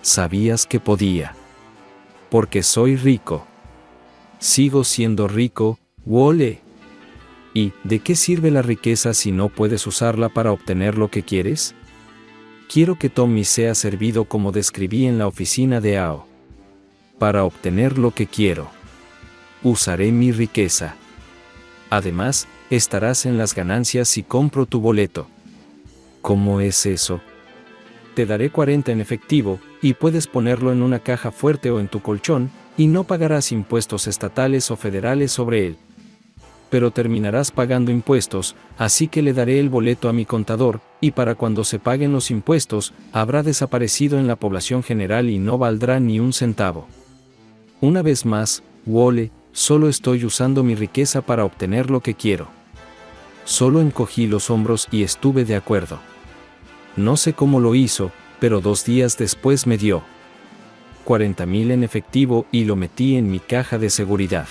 Sabías que podía. Porque soy rico. Sigo siendo rico, Wole. ¿Y de qué sirve la riqueza si no puedes usarla para obtener lo que quieres? Quiero que Tommy sea servido como describí en la oficina de AO. Para obtener lo que quiero. Usaré mi riqueza. Además, estarás en las ganancias si compro tu boleto. ¿Cómo es eso? Te daré 40 en efectivo, y puedes ponerlo en una caja fuerte o en tu colchón, y no pagarás impuestos estatales o federales sobre él. Pero terminarás pagando impuestos, así que le daré el boleto a mi contador, y para cuando se paguen los impuestos, habrá desaparecido en la población general y no valdrá ni un centavo. Una vez más, Wole, solo estoy usando mi riqueza para obtener lo que quiero. Solo encogí los hombros y estuve de acuerdo. No sé cómo lo hizo, pero 2 días después me dio 40,000 en efectivo y lo metí en mi caja de seguridad.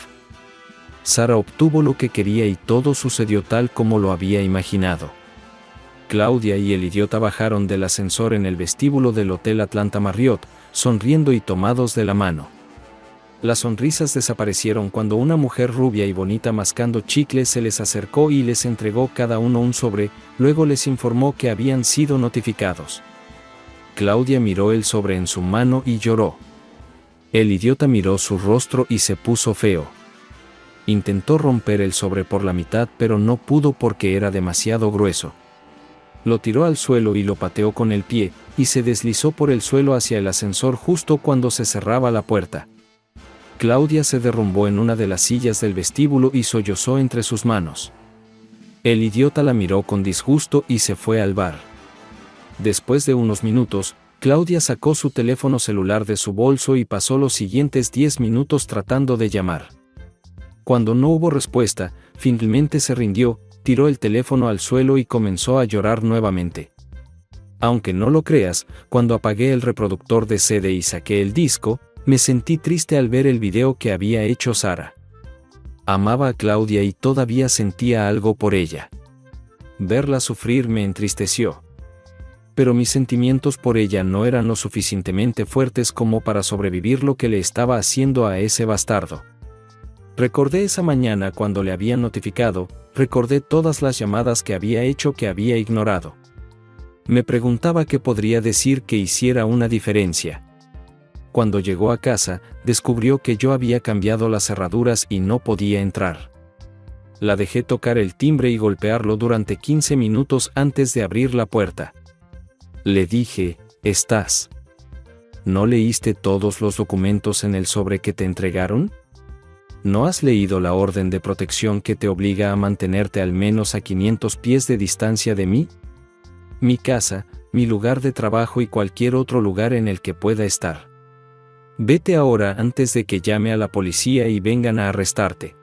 Sara obtuvo lo que quería y todo sucedió tal como lo había imaginado. Claudia y el idiota bajaron del ascensor en el vestíbulo del Hotel Atlanta Marriott, sonriendo y tomados de la mano. Las sonrisas desaparecieron cuando una mujer rubia y bonita mascando chicles se les acercó y les entregó cada uno un sobre, luego les informó que habían sido notificados. Claudia miró el sobre en su mano y lloró. El idiota miró su rostro y se puso feo. Intentó romper el sobre por la mitad pero no pudo porque era demasiado grueso. Lo tiró al suelo y lo pateó con el pie, y se deslizó por el suelo hacia el ascensor justo cuando se cerraba la puerta. Claudia se derrumbó en una de las sillas del vestíbulo y sollozó entre sus manos. El idiota la miró con disgusto y se fue al bar. Después de unos minutos, Claudia sacó su teléfono celular de su bolso y pasó los siguientes 10 minutos tratando de llamar. Cuando no hubo respuesta, finalmente se rindió, tiró el teléfono al suelo y comenzó a llorar nuevamente. Aunque no lo creas, cuando apagué el reproductor de CD y saqué el disco, me sentí triste al ver el video que había hecho Sara. Amaba a Claudia y todavía sentía algo por ella. Verla sufrir me entristeció. Pero mis sentimientos por ella no eran lo suficientemente fuertes como para sobrevivir lo que le estaba haciendo a ese bastardo. Recordé esa mañana cuando le habían notificado, recordé todas las llamadas que había hecho que había ignorado. Me preguntaba qué podría decir que hiciera una diferencia. Cuando llegó a casa, descubrió que yo había cambiado las cerraduras y no podía entrar. La dejé tocar el timbre y golpearlo durante 15 minutos antes de abrir la puerta. Le dije, ¿estás? ¿No leíste todos los documentos en el sobre que te entregaron? ¿No has leído la orden de protección que te obliga a mantenerte al menos a 500 pies de distancia de mí? Mi casa, mi lugar de trabajo y cualquier otro lugar en el que pueda estar. Vete ahora antes de que llame a la policía y vengan a arrestarte.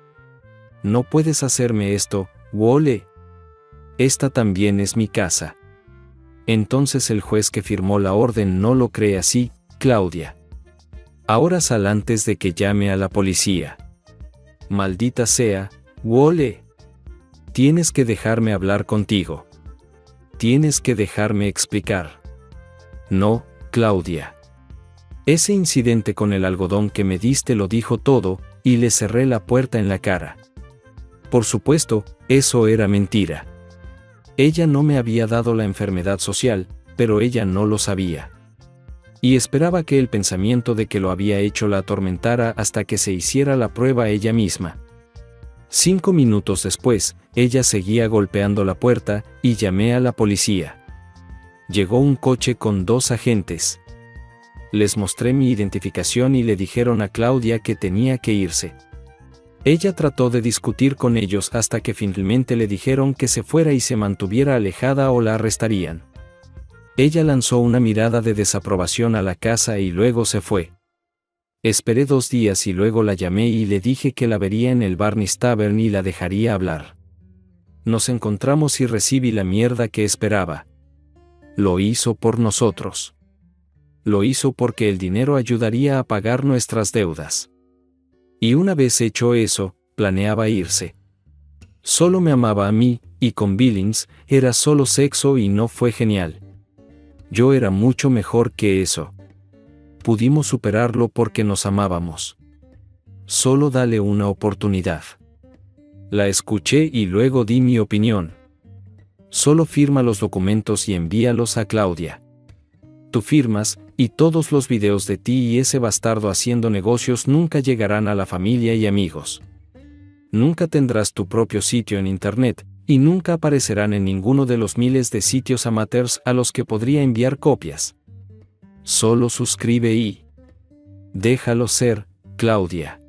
No puedes hacerme esto, Wole. Esta también es mi casa. Entonces el juez que firmó la orden no lo cree así, Claudia. Ahora sal antes de que llame a la policía. Maldita sea, Wole. Tienes que dejarme hablar contigo. Tienes que dejarme explicar. No, Claudia. Ese incidente con el algodón que me diste lo dijo todo, y le cerré la puerta en la cara. Por supuesto, eso era mentira. Ella no me había dado la enfermedad social, pero ella no lo sabía. Y esperaba que el pensamiento de que lo había hecho la atormentara hasta que se hiciera la prueba ella misma. 5 minutos después, ella seguía golpeando la puerta, y llamé a la policía. Llegó un coche con 2 agentes. Les mostré mi identificación y le dijeron a Claudia que tenía que irse. Ella trató de discutir con ellos hasta que finalmente le dijeron que se fuera y se mantuviera alejada o la arrestarían. Ella lanzó una mirada de desaprobación a la casa y luego se fue. Esperé 2 días y luego la llamé y le dije que la vería en el Barney's Tavern y la dejaría hablar. Nos encontramos y recibí la mierda que esperaba. Lo hizo por nosotros. lo hizo porque el dinero ayudaría a pagar nuestras deudas. Y una vez hecho eso, planeaba irse. Solo me amaba a mí, y con Billings, era solo sexo y no fue genial. Yo era mucho mejor que eso. Pudimos superarlo porque nos amábamos. Solo dale una oportunidad. La escuché y luego di mi opinión. Solo firma los documentos y envíalos a Claudia. Tú firmas, y todos los videos de ti y ese bastardo haciendo negocios nunca llegarán a la familia y amigos. Nunca tendrás tu propio sitio en Internet, y nunca aparecerán en ninguno de los miles de sitios amateurs a los que podría enviar copias. Solo suscribe y déjalo ser, Claudia.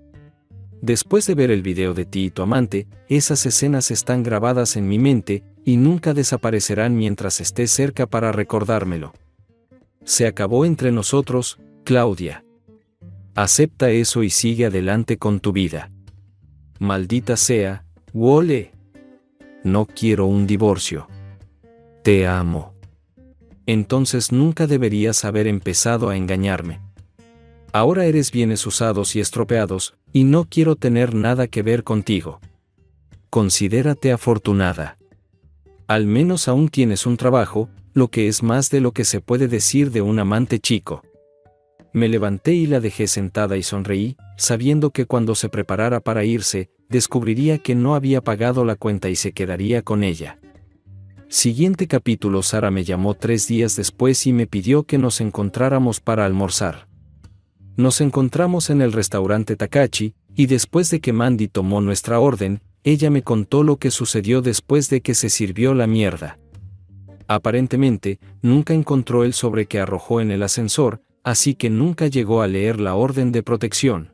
Después de ver el video de ti y tu amante, esas escenas están grabadas en mi mente, y nunca desaparecerán mientras estés cerca para recordármelo. Se acabó entre nosotros, Claudia. Acepta eso y sigue adelante con tu vida. Maldita sea, Wole. No quiero un divorcio. Te amo. Entonces nunca deberías haber empezado a engañarme. Ahora eres bienes usados y estropeados, y no quiero tener nada que ver contigo. Considérate afortunada. Al menos aún tienes un trabajo, lo que es más de lo que se puede decir de un amante chico. Me levanté y la dejé sentada y sonreí, sabiendo que cuando se preparara para irse, descubriría que no había pagado la cuenta y se quedaría con ella. Siguiente capítulo. Sara me llamó 3 días después y me pidió que nos encontráramos para almorzar. Nos encontramos en el restaurante Takachi, y después de que Mandy tomó nuestra orden, ella me contó lo que sucedió después de que se sirvió la mierda. Aparentemente, nunca encontró el sobre que arrojó en el ascensor, así que nunca llegó a leer la orden de protección.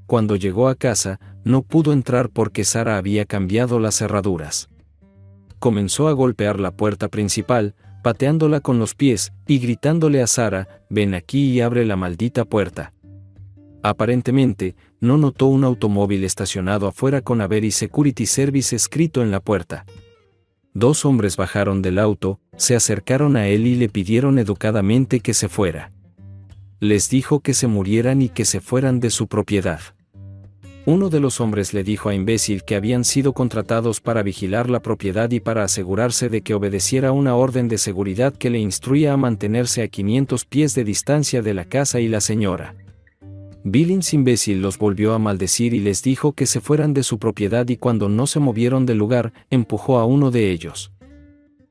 Cuando llegó a casa, no pudo entrar porque Sara había cambiado las cerraduras. Comenzó a golpear la puerta principal, pateándola con los pies, y gritándole a Sara, ven aquí y abre la maldita puerta. Aparentemente, no notó un automóvil estacionado afuera con Avery Security Service escrito en la puerta. 2 hombres bajaron del auto, se acercaron a él y le pidieron educadamente que se fuera. Les dijo que se murieran y que se fueran de su propiedad. Uno de los hombres le dijo a Imbécil que habían sido contratados para vigilar la propiedad y para asegurarse de que obedeciera una orden de seguridad que le instruía a mantenerse a 500 pies de distancia de la casa y la señora. Billings Imbécil los volvió a maldecir y les dijo que se fueran de su propiedad y cuando no se movieron del lugar, empujó a uno de ellos.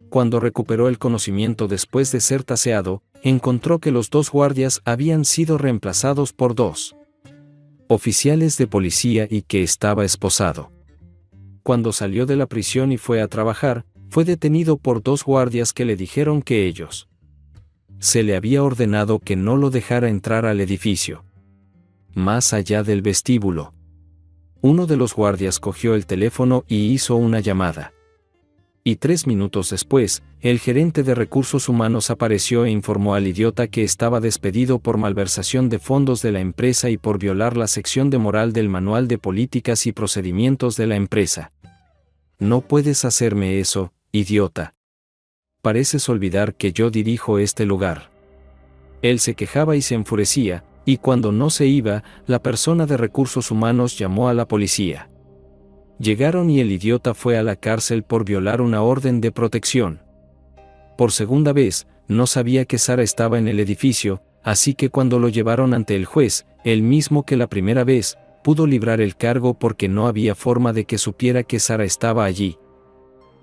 Cuando recuperó el conocimiento después de ser taseado, encontró que los 2 guardias habían sido reemplazados por 2 oficiales de policía y que estaba esposado. Cuando salió de la prisión y fue a trabajar, fue detenido por 2 guardias que le dijeron que ellos se le había ordenado que no lo dejara entrar al edificio. Más allá del vestíbulo. Uno de los guardias cogió el teléfono y hizo una llamada. Y 3 minutos después, el gerente de recursos humanos apareció e informó al idiota que estaba despedido por malversación de fondos de la empresa y por violar la sección de moral del Manual de Políticas y Procedimientos de la empresa. No puedes hacerme eso, idiota. Pareces olvidar que yo dirijo este lugar. Él se quejaba y se enfurecía, y cuando no se iba, la persona de recursos humanos llamó a la policía. Llegaron y el idiota fue a la cárcel por violar una orden de protección. Por segunda vez, no sabía que Sara estaba en el edificio, así que cuando lo llevaron ante el juez, el mismo que la primera vez, pudo librar el cargo porque no había forma de que supiera que Sara estaba allí.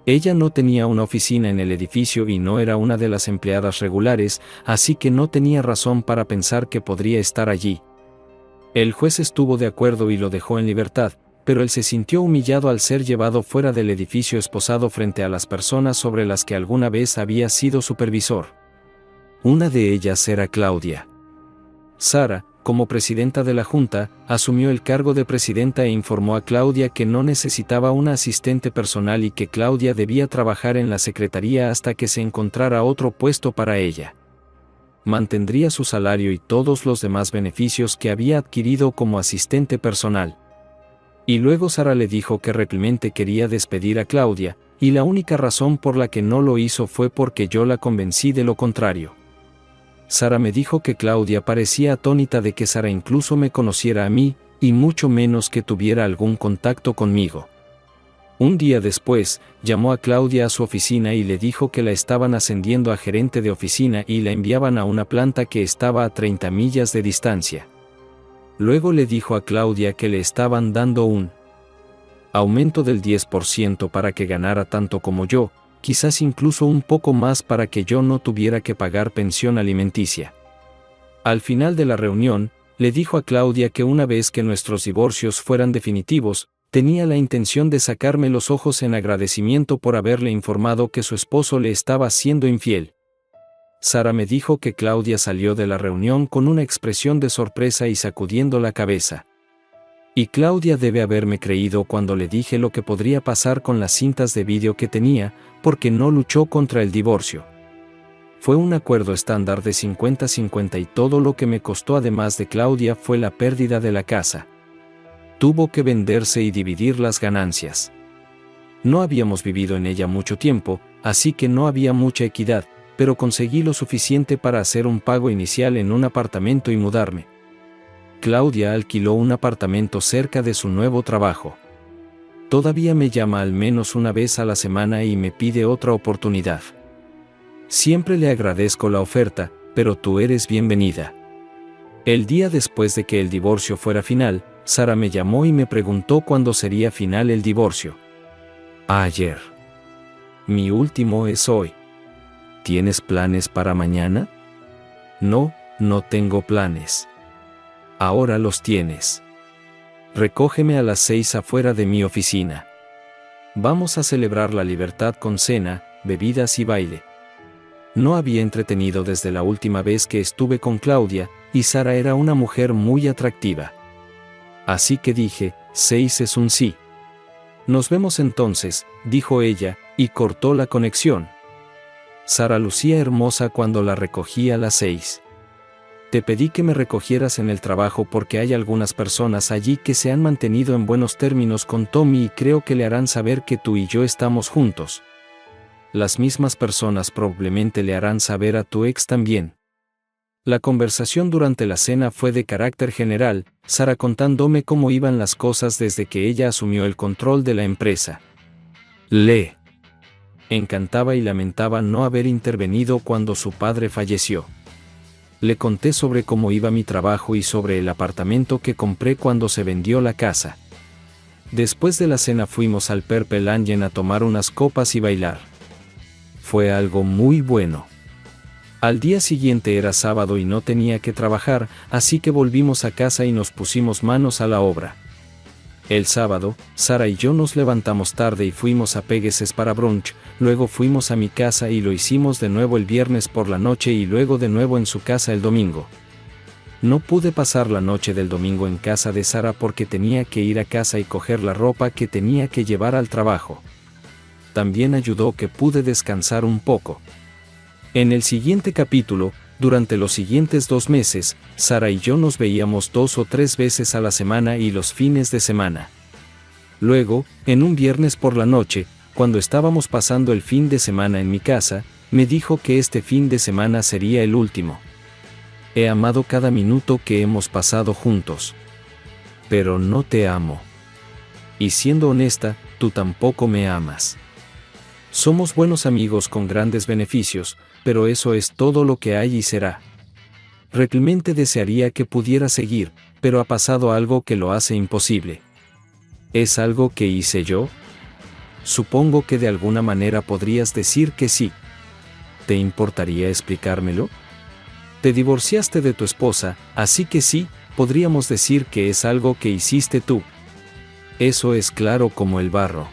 Ella no tenía una oficina en el edificio y no era una de las empleadas regulares, así que no tenía razón para pensar que podría estar allí. El juez estuvo de acuerdo y lo dejó en libertad, pero él se sintió humillado al ser llevado fuera del edificio esposado frente a las personas sobre las que alguna vez había sido supervisor. Una de ellas era Claudia. Sara, como presidenta de la Junta, asumió el cargo de presidenta e informó a Claudia que no necesitaba una asistente personal y que Claudia debía trabajar en la secretaría hasta que se encontrara otro puesto para ella. Mantendría su salario y todos los demás beneficios que había adquirido como asistente personal. Y luego Sara le dijo que realmente quería despedir a Claudia, y la única razón por la que no lo hizo fue porque yo la convencí de lo contrario. Sara me dijo que Claudia parecía atónita de que Sara incluso me conociera a mí, y mucho menos que tuviera algún contacto conmigo. Un día después, llamó a Claudia a su oficina y le dijo que la estaban ascendiendo a gerente de oficina y la enviaban a una planta que estaba a 30 millas de distancia. Luego le dijo a Claudia que le estaban dando un aumento del 10% para que ganara tanto como yo, quizás incluso un poco más para que yo no tuviera que pagar pensión alimenticia. Al final de la reunión, le dijo a Claudia que una vez que nuestros divorcios fueran definitivos, tenía la intención de sacarme los ojos en agradecimiento por haberle informado que su esposo le estaba siendo infiel. Sara me dijo que Claudia salió de la reunión con una expresión de sorpresa y sacudiendo la cabeza. Y Claudia debe haberme creído cuando le dije lo que podría pasar con las cintas de vídeo que tenía, porque no luchó contra el divorcio. Fue un acuerdo estándar de 50-50 y todo lo que me costó además de Claudia fue la pérdida de la casa. Tuvo que venderse y dividir las ganancias. No habíamos vivido en ella mucho tiempo, así que no había mucha equidad, pero conseguí lo suficiente para hacer un pago inicial en un apartamento y mudarme. Claudia alquiló un apartamento cerca de su nuevo trabajo. Todavía me llama al menos una vez a la semana y me pide otra oportunidad. Siempre le agradezco la oferta, pero tú eres bienvenida. El día después de que el divorcio fuera final, Sara me llamó y me preguntó cuándo sería final el divorcio. Ayer. Mi último es hoy. ¿Tienes planes para mañana? No, no tengo planes. Ahora los tienes. Recógeme a las 6 afuera de mi oficina. Vamos a celebrar la libertad con cena, bebidas y baile. No había entretenido desde la última vez que estuve con Claudia, y Sara era una mujer muy atractiva. Así que dije, 6 es un sí. Nos vemos entonces, dijo ella, y cortó la conexión. Sara lucía hermosa cuando la recogí a las 6. Te pedí que me recogieras en el trabajo porque hay algunas personas allí que se han mantenido en buenos términos con Tommy y creo que le harán saber que tú y yo estamos juntos. Las mismas personas probablemente le harán saber a tu ex también. La conversación durante la cena fue de carácter general, Sara contándome cómo iban las cosas desde que ella asumió el control de la empresa. Le encantaba y lamentaba no haber intervenido cuando su padre falleció. Le conté sobre cómo iba mi trabajo y sobre el apartamento que compré cuando se vendió la casa. Después de la cena fuimos al Purple Angel a tomar unas copas y bailar. Fue algo muy bueno. Al día siguiente era sábado y no tenía que trabajar, así que volvimos a casa y nos pusimos manos a la obra. El sábado, Sara y yo nos levantamos tarde y fuimos a Pegueses para brunch, luego fuimos a mi casa y lo hicimos de nuevo el viernes por la noche y luego de nuevo en su casa el domingo. No pude pasar la noche del domingo en casa de Sara porque tenía que ir a casa y coger la ropa que tenía que llevar al trabajo. También ayudó que pude descansar un poco. En el siguiente capítulo, durante los siguientes 2 meses, Sara y yo nos veíamos 2 o 3 veces a la semana y los fines de semana. Luego, en un viernes por la noche, cuando estábamos pasando el fin de semana en mi casa, me dijo que este fin de semana sería el último. He amado cada minuto que hemos pasado juntos. Pero no te amo. Y siendo honesta, tú tampoco me amas. Somos buenos amigos con grandes beneficios, pero eso es todo lo que hay y será. Realmente desearía que pudiera seguir, pero ha pasado algo que lo hace imposible. ¿Es algo que hice yo? Supongo que de alguna manera podrías decir que sí. ¿Te importaría explicármelo? Te divorciaste de tu esposa, así que sí, podríamos decir que es algo que hiciste tú. Eso es claro como el barro.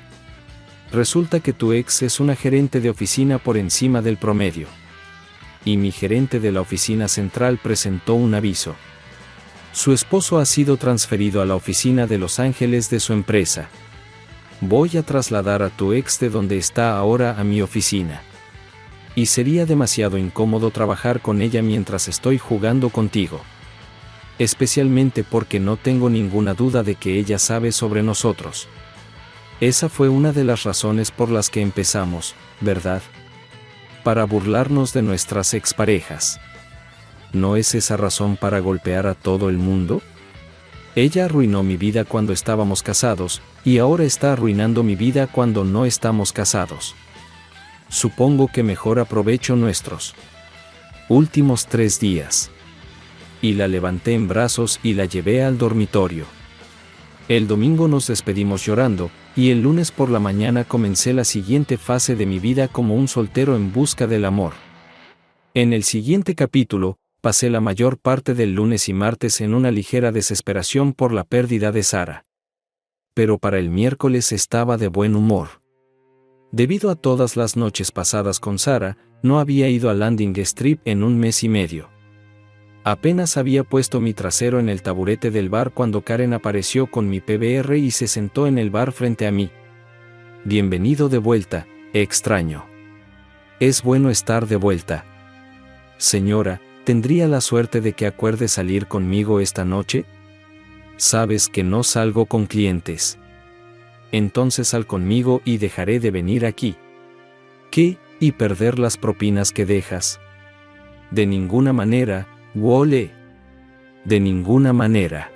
Resulta que tu ex es una gerente de oficina por encima del promedio. Y mi gerente de la oficina central presentó un aviso. Su esposo ha sido transferido a la oficina de Los Ángeles de su empresa. Voy a trasladar a tu ex de donde está ahora a mi oficina. Y sería demasiado incómodo trabajar con ella mientras estoy jugando contigo. Especialmente porque no tengo ninguna duda de que ella sabe sobre nosotros. Esa fue una de las razones por las que empezamos, ¿verdad? Para burlarnos de nuestras exparejas. ¿No es esa razón para golpear a todo el mundo? Ella arruinó mi vida cuando estábamos casados, y ahora está arruinando mi vida cuando no estamos casados. Supongo que mejor aprovecho nuestros últimos 3 días. Y la levanté en brazos y la llevé al dormitorio. El domingo nos despedimos llorando, y el lunes por la mañana comencé la siguiente fase de mi vida como un soltero en busca del amor. En el siguiente capítulo, pasé la mayor parte del lunes y martes en una ligera desesperación por la pérdida de Sara. Pero para el miércoles estaba de buen humor. Debido a todas las noches pasadas con Sara, no había ido a Landing Strip en 1 mes y medio. Apenas había puesto mi trasero en el taburete del bar cuando Karen apareció con mi PBR y se sentó en el bar frente a mí. Bienvenido de vuelta, extraño. Es bueno estar de vuelta. Señora, ¿tendría la suerte de que acuerde salir conmigo esta noche? Sabes que no salgo con clientes. Entonces sal conmigo y dejaré de venir aquí. ¿Qué? ¿Y perder las propinas que dejas? De ninguna manera, Wole. De ninguna manera.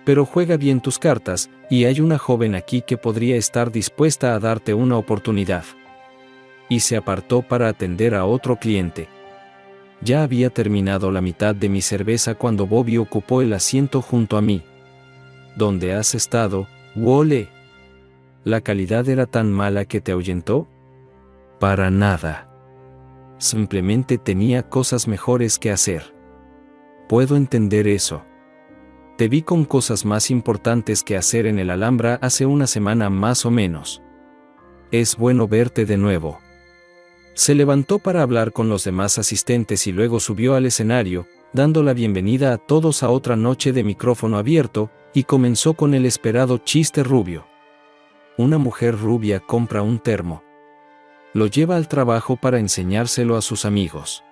Pero juega bien tus cartas, y hay una joven aquí que podría estar dispuesta a darte una oportunidad. Y se apartó para atender a otro cliente. Ya había terminado la mitad de mi cerveza cuando Bobby ocupó el asiento junto a mí. ¿Dónde has estado, Wole? ¿La calidad era tan mala que te ahuyentó? Para nada. Simplemente tenía cosas mejores que hacer. Puedo entender eso. Te vi con cosas más importantes que hacer en el Alhambra hace una semana más o menos. Es bueno verte de nuevo. Se levantó para hablar con los demás asistentes y luego subió al escenario, dando la bienvenida a todos a otra noche de micrófono abierto, y comenzó con el esperado chiste rubio. Una mujer rubia compra un termo. Lo lleva al trabajo para enseñárselo a sus amigos.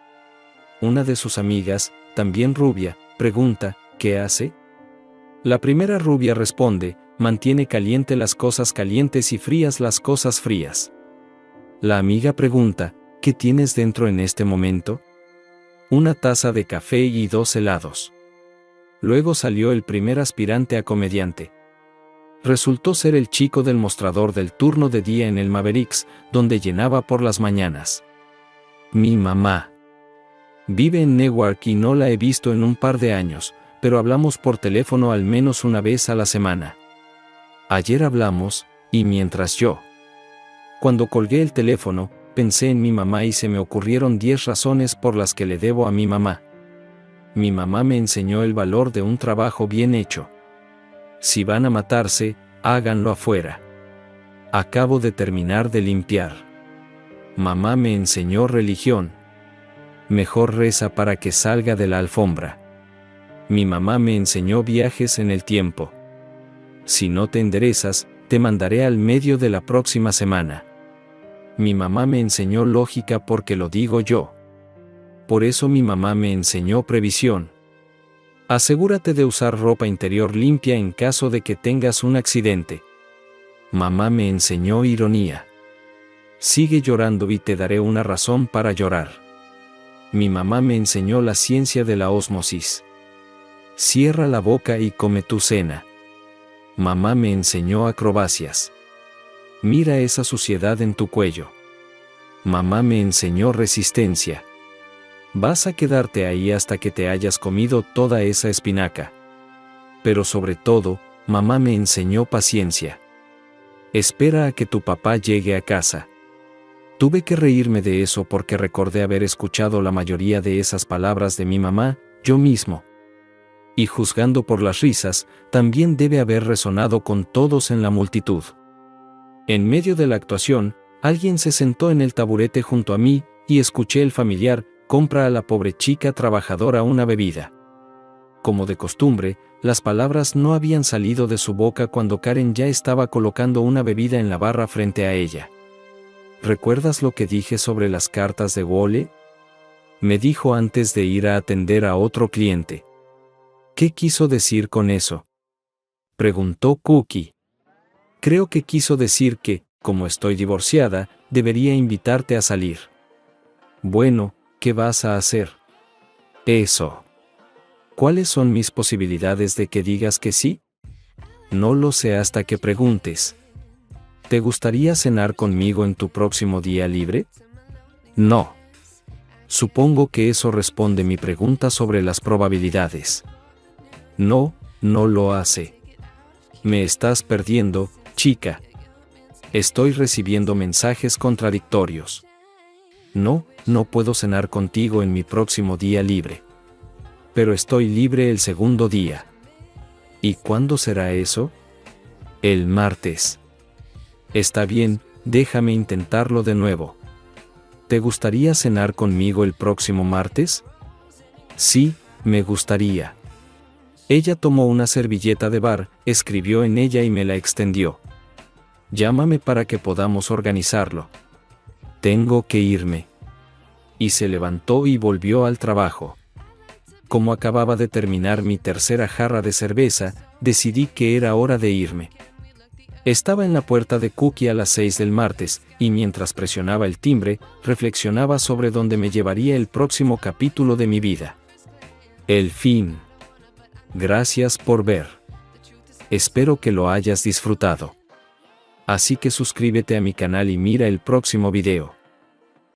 Una de sus amigas, también rubia, pregunta, ¿qué hace? La primera rubia responde, mantiene caliente las cosas calientes y frías las cosas frías. La amiga pregunta, ¿qué tienes dentro en este momento? Una taza de café y 2 helados. Luego salió el primer aspirante a comediante. Resultó ser el chico del mostrador del turno de día en el Mavericks, donde llenaba por las mañanas. Mi mamá. Vive en Newark y no la he visto en un par de años, pero hablamos por teléfono al menos una vez a la semana. Ayer hablamos, y mientras cuando colgué el teléfono, pensé en mi mamá y se me ocurrieron 10 razones por las que le debo a mi mamá. Mi mamá me enseñó el valor de un trabajo bien hecho. Si van a matarse, háganlo afuera. Acabo de terminar de limpiar. Mamá me enseñó religión. Mejor reza para que salga de la alfombra. Mi mamá me enseñó viajes en el tiempo. Si no te enderezas, te mandaré al medio de la próxima semana. Mi mamá me enseñó lógica porque lo digo yo. Por eso mi mamá me enseñó previsión. Asegúrate de usar ropa interior limpia en caso de que tengas un accidente. Mamá me enseñó ironía. Sigue llorando y te daré una razón para llorar. Mi mamá me enseñó la ciencia de la ósmosis. Cierra la boca y come tu cena. Mamá me enseñó acrobacias. Mira esa suciedad en tu cuello. Mamá me enseñó resistencia. Vas a quedarte ahí hasta que te hayas comido toda esa espinaca. Pero sobre todo, mamá me enseñó paciencia. Espera a que tu papá llegue a casa. Tuve que reírme de eso porque recordé haber escuchado la mayoría de esas palabras de mi mamá, yo mismo. Y juzgando por las risas, también debe haber resonado con todos en la multitud. En medio de la actuación, alguien se sentó en el taburete junto a mí, y escuché el familiar, compra a la pobre chica trabajadora una bebida. Como de costumbre, las palabras no habían salido de su boca cuando Karen ya estaba colocando una bebida en la barra frente a ella. ¿Recuerdas lo que dije sobre las cartas de Wole? Me dijo antes de ir a atender a otro cliente. ¿Qué quiso decir con eso? Preguntó Cookie. Creo que quiso decir que, como estoy divorciada, debería invitarte a salir. Bueno, ¿qué vas a hacer? Eso. ¿Cuáles son mis posibilidades de que digas que sí? No lo sé hasta que preguntes. ¿Te gustaría cenar conmigo en tu próximo día libre? No. Supongo que eso responde mi pregunta sobre las probabilidades. No, no lo hace. Me estás perdiendo, chica. Estoy recibiendo mensajes contradictorios. No, no puedo cenar contigo en mi próximo día libre. Pero estoy libre el segundo día. ¿Y cuándo será eso? El martes. Está bien, déjame intentarlo de nuevo. ¿Te gustaría cenar conmigo el próximo martes? Sí, me gustaría. Ella tomó una servilleta de bar, escribió en ella y me la extendió. Llámame para que podamos organizarlo. Tengo que irme. Y se levantó y volvió al trabajo. Como acababa de terminar mi tercera jarra de cerveza, decidí que era hora de irme. Estaba en la puerta de Cookie a las 6 del martes, y mientras presionaba el timbre, reflexionaba sobre dónde me llevaría el próximo capítulo de mi vida. El fin. Gracias por ver. Espero que lo hayas disfrutado. Así que suscríbete a mi canal y mira el próximo video.